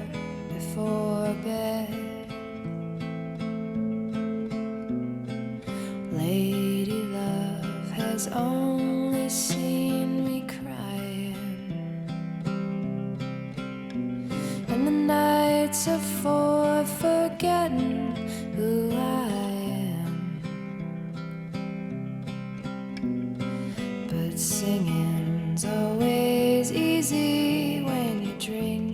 before bed. Lady love has only seen me crying, and the nights are for forgetting who I am. But singing's always easy when you're drinking.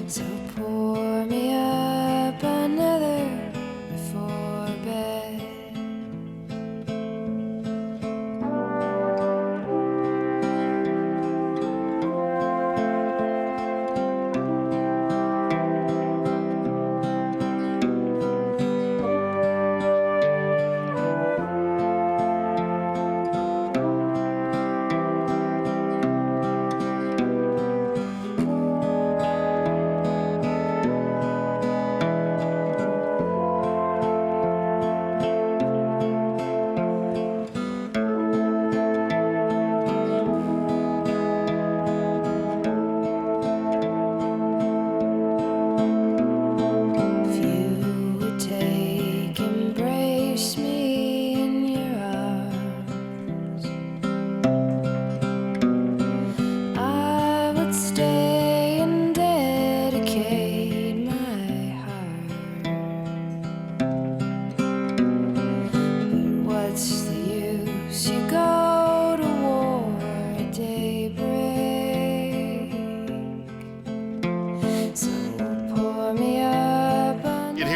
So pour me up another before bed.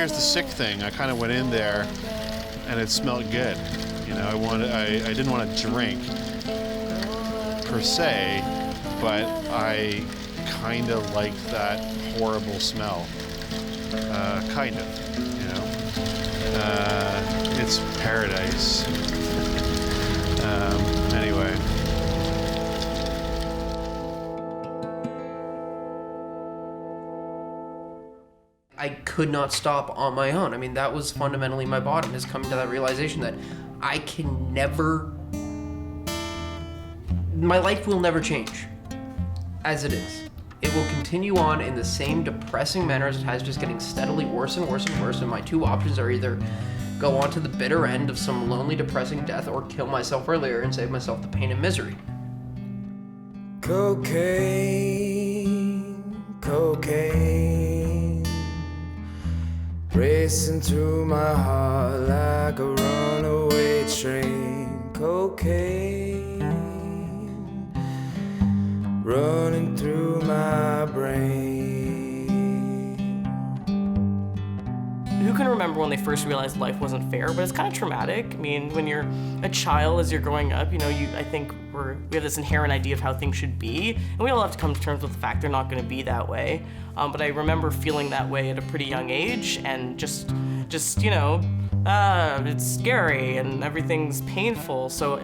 Here's the sick thing. I kind of went in there, and it smelled good. I didn't want to drink per se, but I kind of liked that horrible smell. Kind of, it's paradise. Anyway. I could not stop on my own. I mean, that was fundamentally my bottom, is coming to that realization that I can never, my life will never change as it is. It will continue on in the same depressing manner as it has, just getting steadily worse and worse and worse, and my two options are either go on to the bitter end of some lonely, depressing death, or kill myself earlier and save myself the pain and misery. Cocaine cocaine racing through my heart like a runaway train. Cocaine running through my brain. Who can remember when they first realized life wasn't fair? But it's kind of traumatic. I mean, when you're a child, as you're growing up, you know, I think we have this inherent idea of how things should be, and we all have to come to terms with the fact they're not going to be that way. But I remember feeling that way at a pretty young age, and just you know, it's scary and everything's painful. So,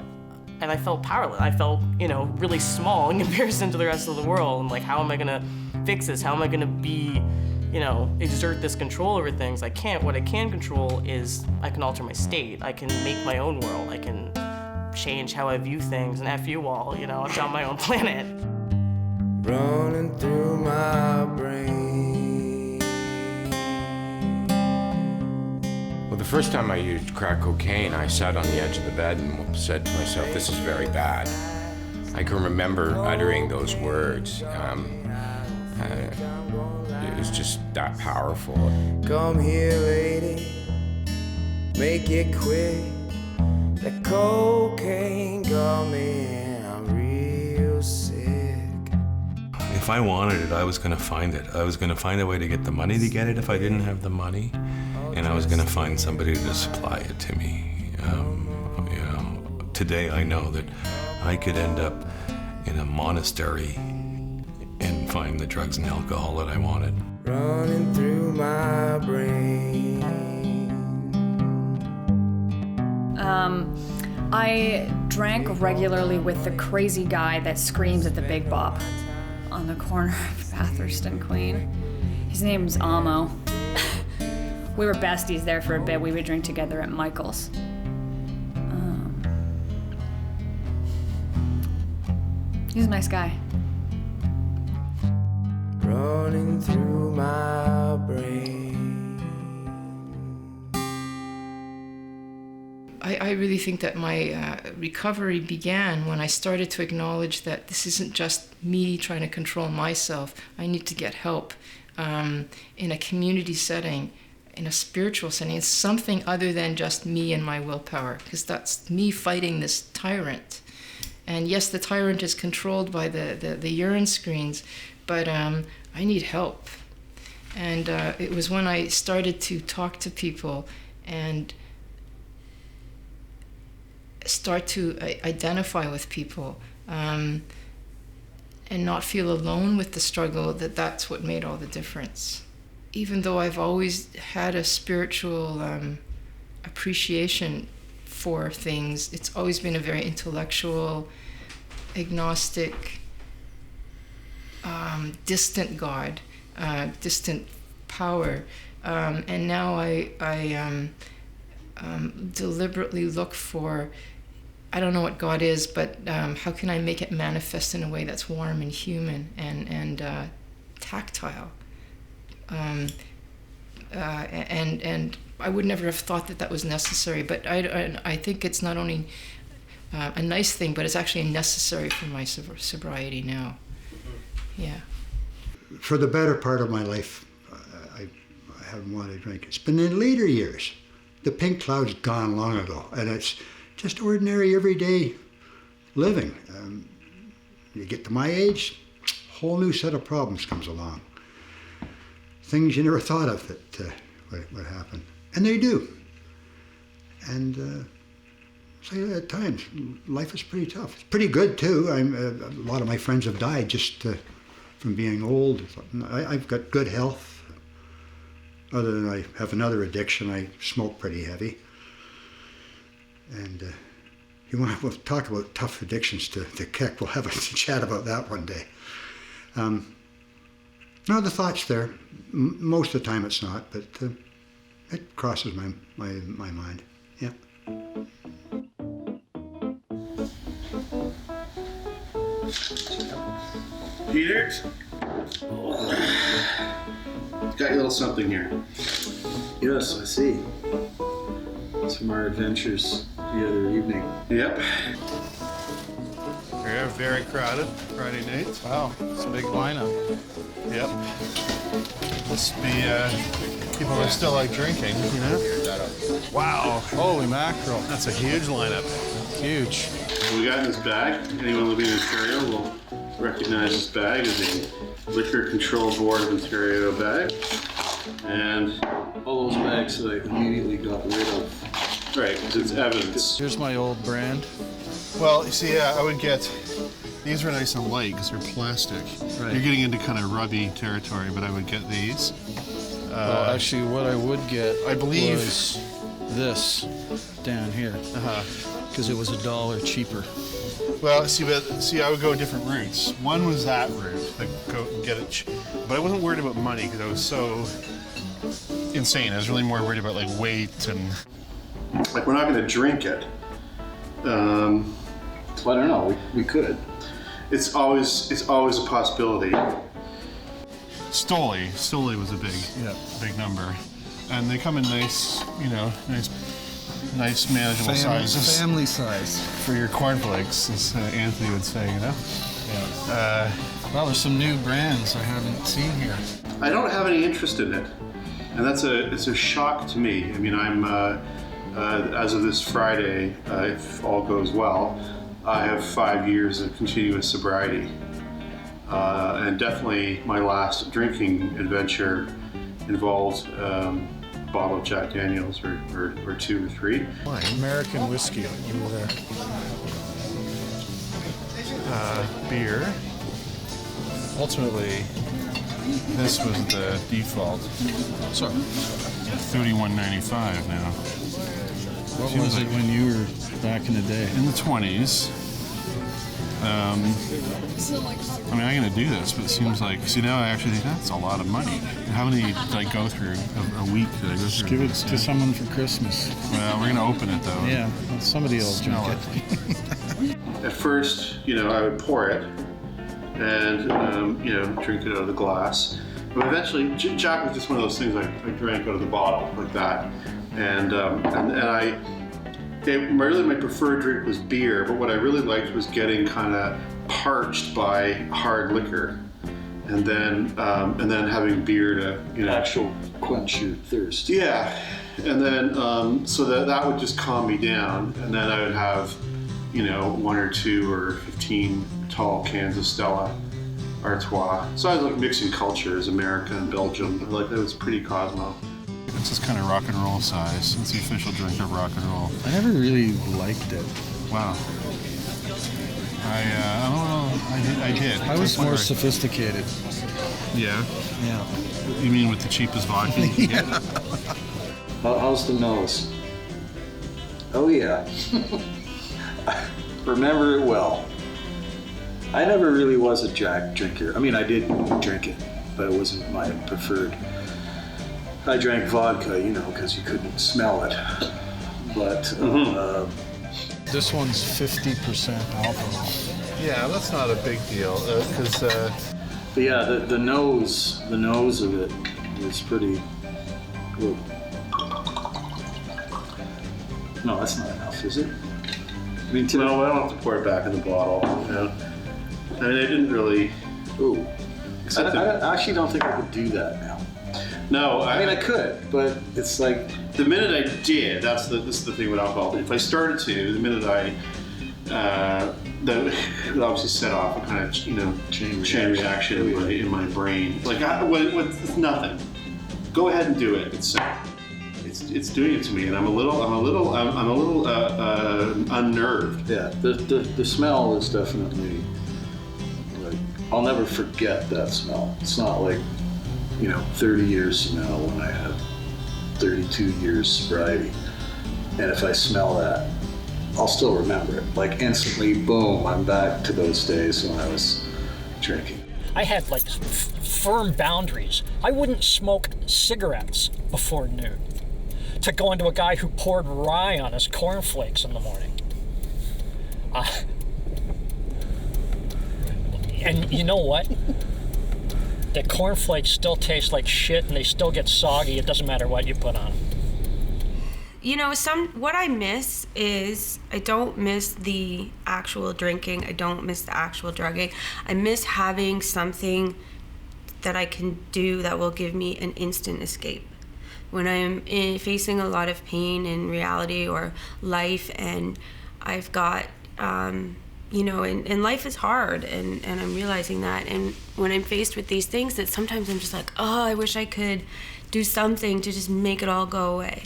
and I felt powerless. I felt, you know, really small in comparison to the rest of the world. And like, how am I gonna fix this? How am I gonna be, you know, exert this control over things? I can't. What I can control is I can alter my state. I can make my own world. I can change how I view things, and F you all, you know, I'm on my own planet. Running through my brain. Well, the first time I used crack cocaine, I sat on the edge of the bed and said to myself, this is very bad. I can remember uttering those words. It was just that powerful. Come here, lady, make it quick. The cocaine got me, I'm real sick. If I wanted it, I was going to find it. I was going to find a way to get the money to get it if I didn't have the money, and I was going to find somebody to supply it to me. You know, today I know that I could end up in a monastery and find the drugs and alcohol that I wanted. Running through my brain. I drank regularly with the crazy guy that screams at the Big Bop on the corner of Bathurst and Queen. His name's Amo. We were besties there for a bit. We would drink together at Michael's. He's a nice guy. Running through my brain. I really think that my recovery began when I started to acknowledge that this isn't just me trying to control myself. I need to get help in a community setting, in a spiritual setting. It's something other than just me and my willpower, because that's me fighting this tyrant. And yes, the tyrant is controlled by the urine screens, but I need help. And it was when I started to talk to people and start to identify with people and not feel alone with the struggle, that's what made all the difference. Even though I've always had a spiritual appreciation for things, it's always been a very intellectual, agnostic, distant God, distant power. And now I deliberately look for, I don't know what God is, but how can I make it manifest in a way that's warm and human and tactile? And I would never have thought that was necessary, but I think it's not only a nice thing, but it's actually necessary for my sobriety now. Yeah. For the better part of my life, I haven't wanted to drink. It's been in later years. The pink cloud's gone long ago, and it's just ordinary, everyday living. You get to my age, a whole new set of problems comes along. Things you never thought of that would happen, and they do. And so at times, life is pretty tough. It's pretty good too. A lot of my friends have died just from being old. I've got good health. Other than I have another addiction, I smoke pretty heavy. And you want to talk about tough addictions to kick, we'll have a chat about that one day. No, the thought's there. Most of the time it's not, but it crosses my mind, yeah. Peter? Got you a little something here. Yes, I see. It's from our adventures the other evening. Yep. There Yeah, very crowded Friday nights. Wow, it's a big lineup. Yep. Must be people that still like drinking, you know? Wow. Holy mackerel. That's a huge lineup. Huge. We got in this bag. Anyone living in Ontario will recognize this bag as a Liquor Control Board of Ontario bag. And all those bags that I immediately got rid of. Right, because it's evidence. Here's my old brand. Well, you see, I would get, these are nice and light because they're plastic. Right. You're getting into kind of rubby territory, but I would get these. Well, actually, what I would get, I believe, was this down here, because it was $1 cheaper. Well, see, I would go different routes. One was that route, like go and get it, but I wasn't worried about money because I was so insane. I was really more worried about like weight and. Like we're not going to drink it. Well, I don't know. We could. It's always a possibility. Stoli was a big number, and they come in nice, nice manageable sizes. Family size for your cornflakes, as Anthony would say, you know. Yeah. Well, there's some new brands I haven't seen here. I don't have any interest in it, and it's a shock to me. I mean, I'm as of this Friday, if all goes well, I have 5 years of continuous sobriety. And definitely my last drinking adventure involved a bottle of Jack Daniels or 2 or 3. American whiskey, you were there. Beer. Ultimately, this was the default. Sorry. $31.95 now. What was it when you were back in the day? In the 20s. I mean, I'm going to do this, but it seems like, see, now I actually think that's a lot of money. How many did I go through a week? Did I go through? Just give it to someone for Christmas. Well, we're going to open it, though. Yeah, well, somebody will drink it. At first, I would pour it and, drink it out of the glass. But eventually, Jack was just one of those things I drank out of the bottle like that. And really my preferred drink was beer, but what I really liked was getting kind of parched by hard liquor, and then having beer to actual quench your thirst. Yeah, and then so that would just calm me down, and then I would have 1 or 2 or 15 tall cans of Stella Artois. So I was like mixing cultures, America and Belgium. Like that was pretty Cosmo. It's just kind of rock and roll size. It's the official drink of rock and roll. I never really liked it. Wow. I did. I was more sophisticated. Yeah? Yeah. You mean with the cheapest vodka you can get? How's the nose? Oh yeah. I remember it well. I never really was a Jack drinker. I mean, I did drink it, but it wasn't my preferred. I drank vodka, because you couldn't smell it. But this one's 50% alcohol. Yeah, that's not a big deal because. But yeah, the nose of it was pretty. Ooh. No, that's not enough, is it? I mean, no, I don't have to pour it back in the bottle. I mean, I didn't really. Ooh. I actually don't think I could do that now. No, I mean I could, but it's like the minute I did. This is the thing with alcohol. If I started to, the minute I that would obviously set off a kind of chain reaction in my brain. Like it's nothing. Go ahead and do it. It's doing it to me, and I'm a little unnerved. Yeah, the smell is definitely like I'll never forget that smell. It's not like 30 years from now when I have 32 years sobriety, and if I smell that, I'll still remember it. Like instantly, boom, I'm back to those days when I was drinking. I had like firm boundaries. I wouldn't smoke cigarettes before noon. To go into a guy who poured rye on his cornflakes in the morning. And you know what? The cornflakes still taste like shit and they still get soggy. It doesn't matter what you put on. you know, what I miss is I don't miss the actual drinking. I don't miss the actual drugging. I miss having something that I can do that will give me an instant escape. When I'm facing a lot of pain in reality or life, and I've got, you know, and life is hard, and I'm realizing that. And when I'm faced with these things, that sometimes I'm just like, oh, I wish I could do something to just make it all go away.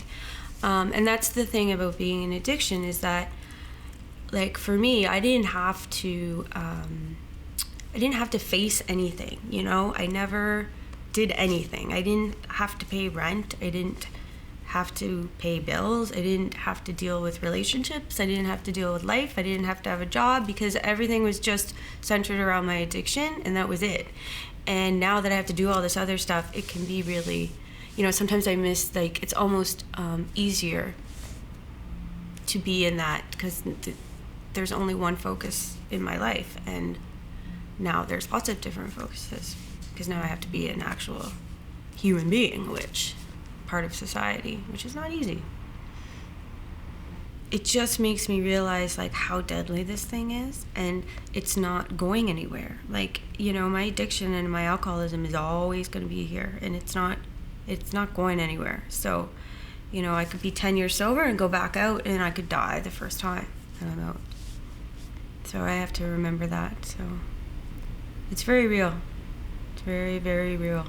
And that's the thing about being in addiction, is that, like, for me, I didn't have to face anything, you know? I never did anything. I didn't have to pay rent. I didn't have to pay bills. I didn't have to deal with relationships. I didn't have to deal with life. I didn't have to have a job, because everything was just centered around my addiction, and that was it. And now that I have to do all this other stuff, it can be really, you know, sometimes I miss, like, it's almost easier to be in that, because there's only one focus in my life, and now there's lots of different focuses, because now I have to be an actual human being, which part of society, which is not easy. It just makes me realize, like, how deadly this thing is, and it's not going anywhere. Like, you know, my addiction and my alcoholism is always going to be here, and it's not going anywhere. So, you know, I could be 10 years sober and go back out, and I could die the first time that I'm out. So I have to remember that. So it's very real. It's very, very real.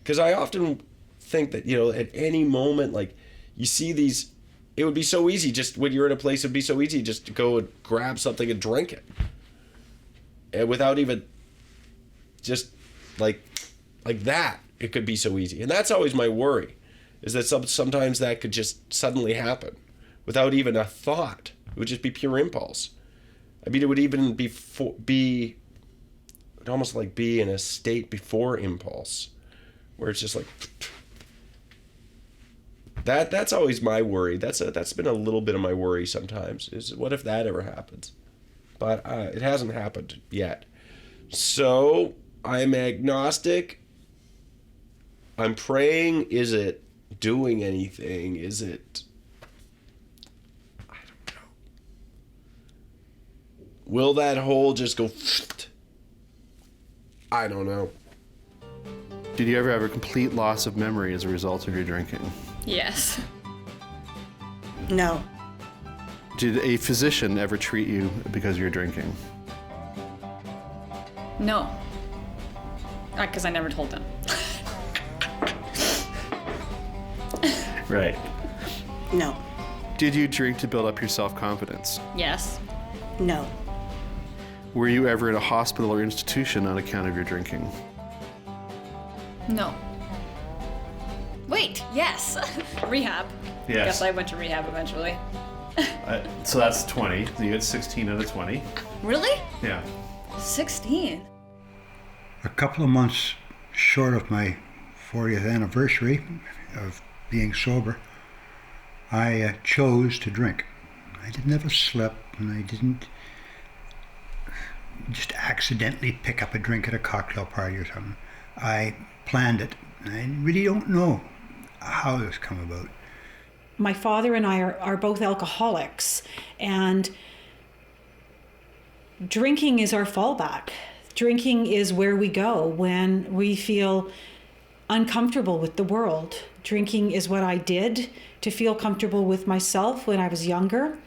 Because I often think that, you know, at any moment, like, you see these, it would be so easy, just when you're in a place, it'd be so easy just to go and grab something and drink it. And without even just like that, it could be so easy. And that's always my worry, is that sometimes that could just suddenly happen without even a thought. It would just be pure impulse. I mean, it would even be almost like be in a state before impulse, where it's just like, that's always my worry. That's been a little bit of my worry sometimes, is what if that ever happens? But it hasn't happened yet. So I'm agnostic. I'm praying. Is it doing anything? Is it, I don't know. Will that hole just go? I don't know. Did you ever have a complete loss of memory as a result of your drinking? Yes. No. Did a physician ever treat you because you're drinking? No. Because I never told them. Right. No. Did you drink to build up your self-confidence? Yes. No. Were you ever in a hospital or institution on account of your drinking? No. Wait, yes. Rehab. Yes. Guess I went to rehab eventually. So that's 20. You had 16 out of 20. Really? Yeah. 16? A couple of months short of my 40th anniversary of being sober, I chose to drink. I didn't have a slip, and I didn't just accidentally pick up a drink at a cocktail party or something. I planned it. I really don't know how this come about. My father and I are both alcoholics, and drinking is our fallback. Drinking is where we go when we feel uncomfortable with the world. Drinking is what I did to feel comfortable with myself when I was younger,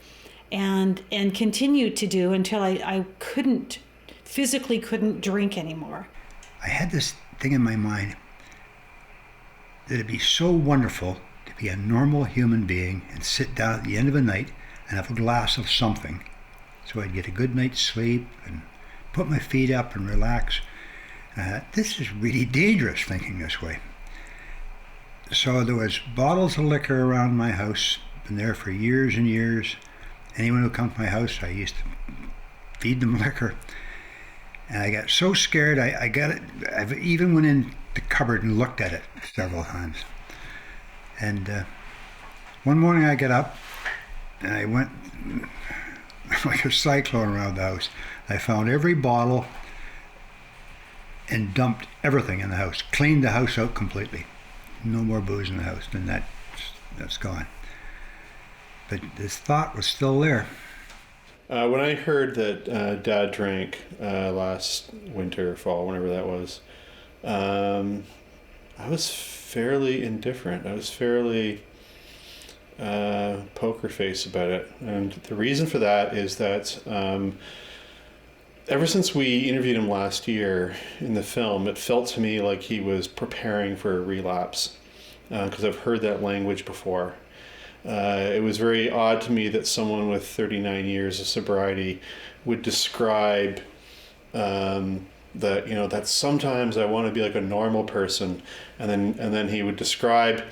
and continued to do until I physically couldn't drink anymore. I had this thing in my mind that it'd be so wonderful to be a normal human being and sit down at the end of the night and have a glass of something, so I'd get a good night's sleep and put my feet up and relax. And I thought, this is really dangerous thinking this way. So there was bottles of liquor around my house, been there for years and years. Anyone who come to my house, I used to feed them liquor. And I got so scared, I got it. I even went in the cupboard and looked at it several times. And one morning I got up and I went like a cyclone around the house. I found every bottle and dumped everything in the house, cleaned the house out completely. no more booze in the house, then that's gone. But this thought was still there. When I heard that Dad drank last winter or fall, whenever that was, I was fairly indifferent. I was fairly poker face about it. And the reason for that is that ever since we interviewed him last year in the film, it felt to me like he was preparing for a relapse, because I've heard that language before. It was very odd to me that someone with 39 years of sobriety would describe that sometimes I want to be like a normal person, and then he would describe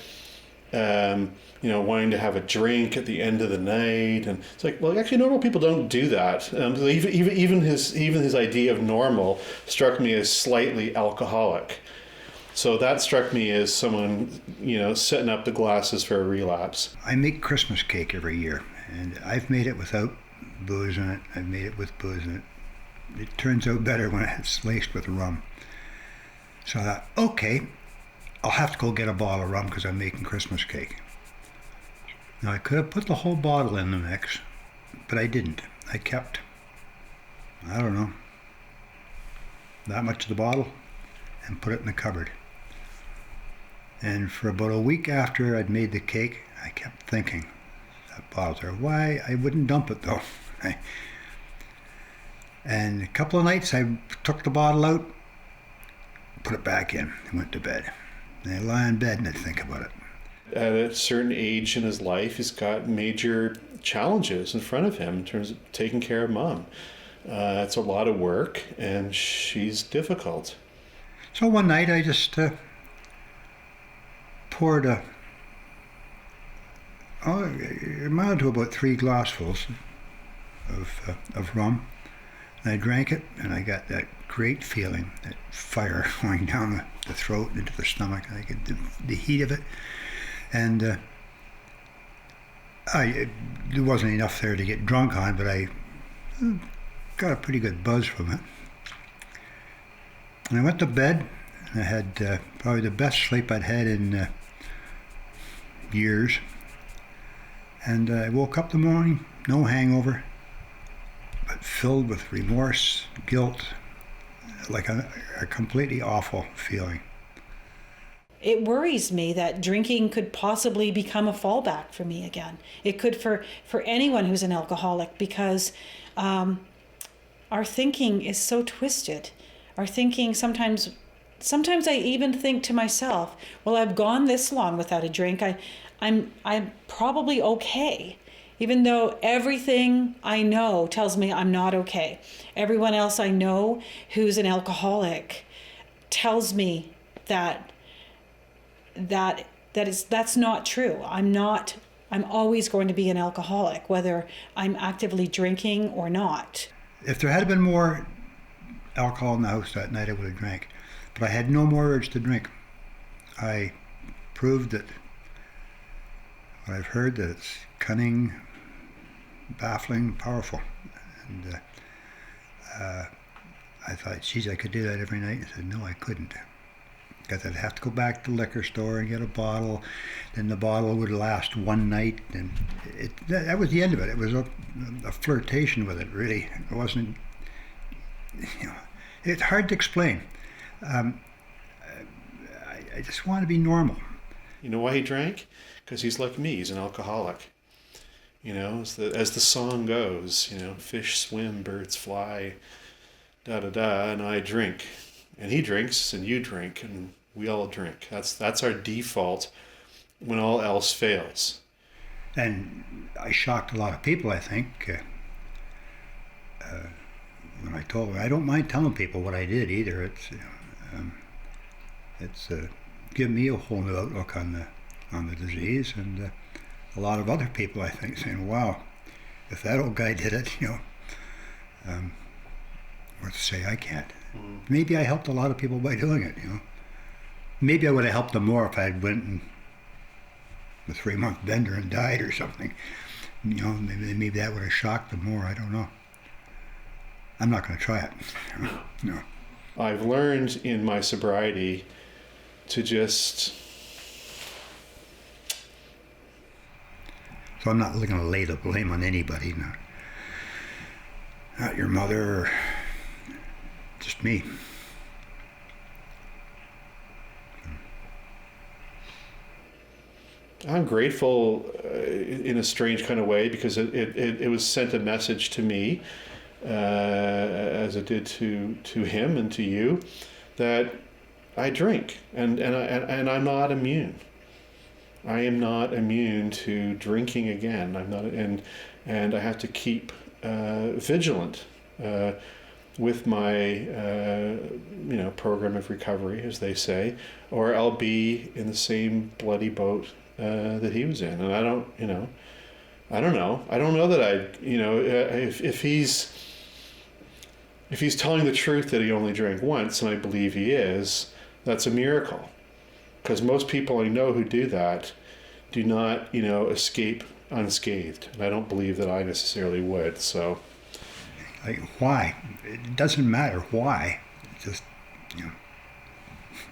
wanting to have a drink at the end of the night, and it's like, well, actually normal people don't do that. So even his idea of normal struck me as slightly alcoholic. So that struck me as someone, setting up the glasses for a relapse. I make Christmas cake every year, and I've made it without booze in it. I've made it with booze in it. It turns out better when it's laced with rum. So I thought, okay, I'll have to go get a bottle of rum because I'm making Christmas cake. Now I could have put the whole bottle in the mix, but I didn't. I kept, I don't know, that much of the bottle and put it in the cupboard. And for about a week after I'd made the cake, I kept thinking, that bottle's there. Why? I wouldn't dump it though. And a couple of nights I took the bottle out, put it back in, and went to bed. And I lie in bed and I think about it. At a certain age in his life, he's got major challenges in front of him in terms of taking care of Mom. It's a lot of work, and she's difficult. So one night I just poured it amounted to about 3 glassfuls of rum. And I drank it, and I got that great feeling, that fire going down the throat and into the stomach. I could the heat of it, and there wasn't enough there to get drunk on, but I got a pretty good buzz from it. And I went to bed, and I had probably the best sleep I'd had in years. And I woke up in the morning, no hangover, but filled with remorse, guilt, like a completely awful feeling. It worries me that drinking could possibly become a fallback for me again. It could for anyone who's an alcoholic, because our thinking is so twisted. Our thinking sometimes I even think to myself, well, I've gone this long without a drink. I'm probably okay, even though everything I know tells me I'm not okay. Everyone else I know who's an alcoholic tells me that's not true. I'm always going to be an alcoholic, whether I'm actively drinking or not. If there had been more alcohol in the house that night, I would have drank. But I had no more urge to drink. I proved that what I've heard, that it's cunning, baffling, powerful. And I thought, geez, I could do that every night. I said, no, I couldn't. Because I'd have to go back to the liquor store and get a bottle. Then the bottle would last one night. And that was the end of it. It was a flirtation with it, really. It wasn't, it's hard to explain. I just want to be normal. You know why he drank? Because he's like me. He's an alcoholic. As the song goes, fish swim, birds fly, da-da-da, and I drink. And he drinks, and you drink, and we all drink. That's our default when all else fails. And I shocked a lot of people, I think, when I told them. I don't mind telling people what I did either. It's given me a whole new outlook on the disease, and a lot of other people, I think, saying, wow, if that old guy did it, what to say, I can't. Maybe I helped a lot of people by doing it, Maybe I would have helped them more if I had went in a 3-month bender and died or something. Maybe that would have shocked them more, I don't know. I'm not going to try it. No. I've learned in my sobriety to just So I'm not going to lay the blame on anybody, not your mother, or just me. I'm grateful in a strange kind of way, because it was sent a message to me, as it did to him and to you, that I drink, and I'm not immune. I am not immune to drinking again. I'm not, and I have to keep vigilant with my program of recovery, as they say, or I'll be in the same bloody boat that he was in. And I don't know that if he's telling the truth that he only drank once, and I believe he is, that's a miracle. Because most people I know who do that do not, escape unscathed. And I don't believe that I necessarily would, so. Why? It doesn't matter why. Just,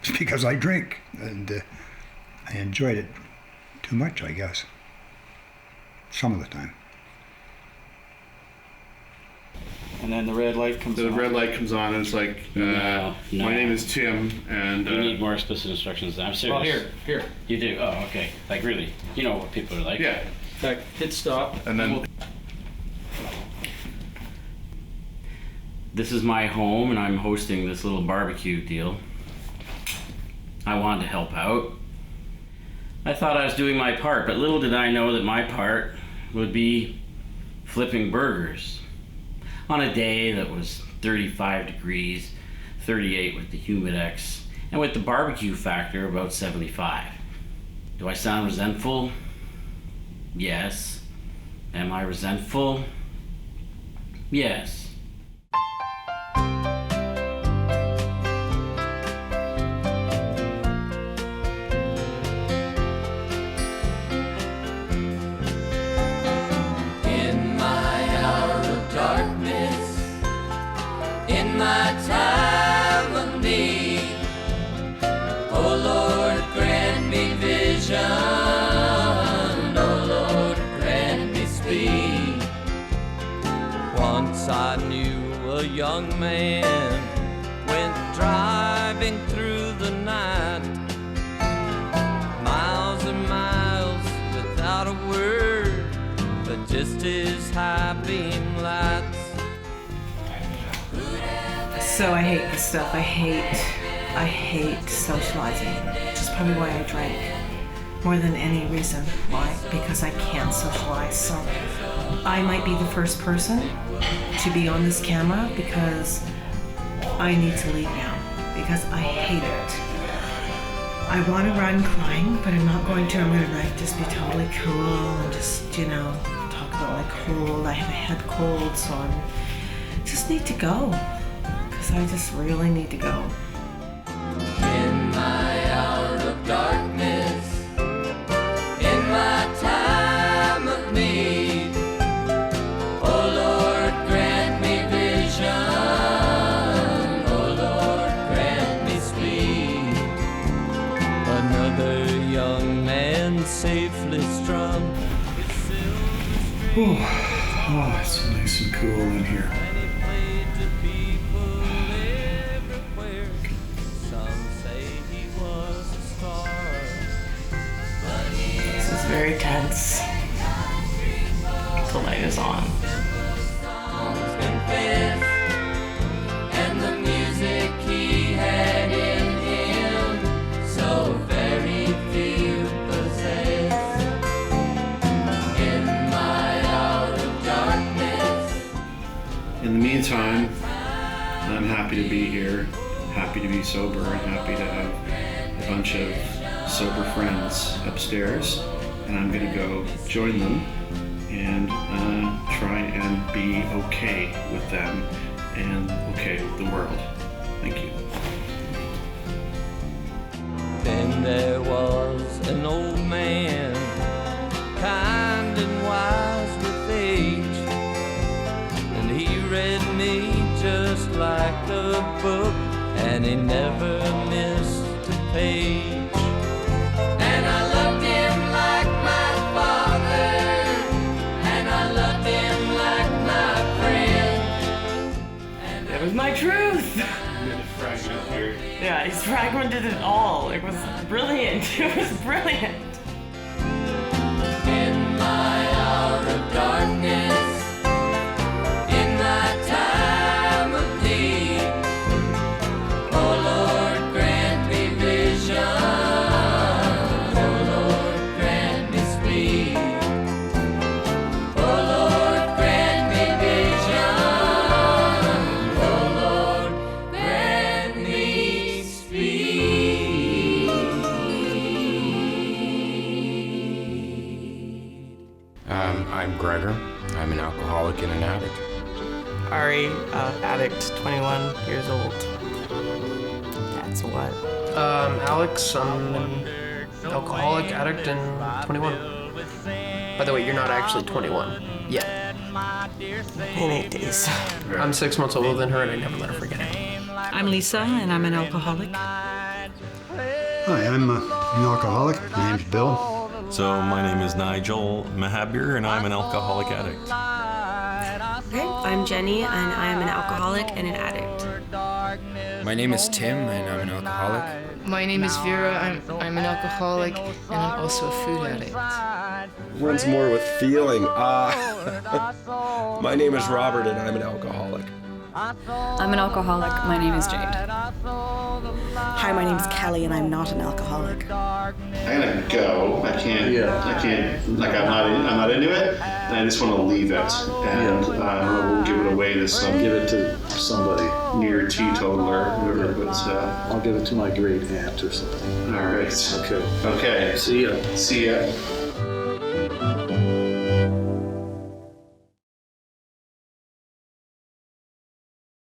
it's because I drink. And I enjoyed it too much, I guess. Some of the time. And then the red light comes on. The red light comes on, and it's like, No. my name is Tim, and... You need more explicit instructions. I'm serious. Well, here. You do? Oh, okay. Like, really? You know what people are like. Yeah. In fact, hit stop. And then... This is my home, and I'm hosting this little barbecue deal. I wanted to help out. I thought I was doing my part, but little did I know that my part would be flipping burgers. On a day that was 35 degrees, 38 with the humidex, and with the barbecue factor about 75. Do I sound resentful? Yes. Am I resentful? Yes. I knew a young man went driving through the night, miles and miles without a word, but just his high beam lights. So I hate this stuff. I hate socializing, which is probably why I drank more than any reason why, because I can't socialize. So I might be the first person to be on this camera because I need to leave now, because I hate it. I want to run crying, but I'm not going to. I'm going to just be totally cool and just, talk about my cold. I have a head cold, so I just need to go, because I just really need to go. In my hour of darkness, in my time of need, oh Lord, grant me vision, oh Lord, grant me speed. Another young man safely strung. Oh, it's nice and cool in here. This is very tense. The light is on. And the music he had in him, so very few possess. In my hour of darkness. In the meantime, I'm happy to be here, happy to be sober, and happy to have a bunch of sober friends upstairs, and I'm going to go join them and try and be okay with them and okay with the world. Thank you. Then there was an old man, kind and wise with age, and he read me just like a book, and he never missed a page. And I loved him like my father, was my truth. Yeah, he's fragmented it all. It was brilliant. It was brilliant. In my hour of darkness, in my time of need, oh Lord, grant me vision, oh Lord, grant me speed, oh Lord, grant me vision, oh Lord, grant me speed. I'm Gregor. I'm an alcoholic and an addict. Ari, addict, 21 years old. That's what. Alex, I'm an alcoholic, addict, and 21. By the way, you're not actually 21 yet. In 8 days. I'm 6 months older than her, and I never let her forget it. I'm Lisa, and I'm an alcoholic. Hi, I'm an alcoholic. My name's Bill. So my name is Nigel Mahabir, and I'm an alcoholic addict. Okay, I'm Jenny, and I'm an alcoholic and an addict. My name is Tim, and I'm an alcoholic. My name is Vera. I'm an alcoholic, and I'm also a food addict. One's more with feeling. My name is Robert, and I'm an alcoholic. I'm an alcoholic. My name is Jade. Hi, my name's Kelly, and I'm not an alcoholic. I gotta go. I can't. Like I'm not into it, and I just want to leave it. And we'll give it away to Give it to somebody. near teetotaler, whoever. But I'll give it to my great aunt or something. all right. Okay. Okay. See ya. See ya.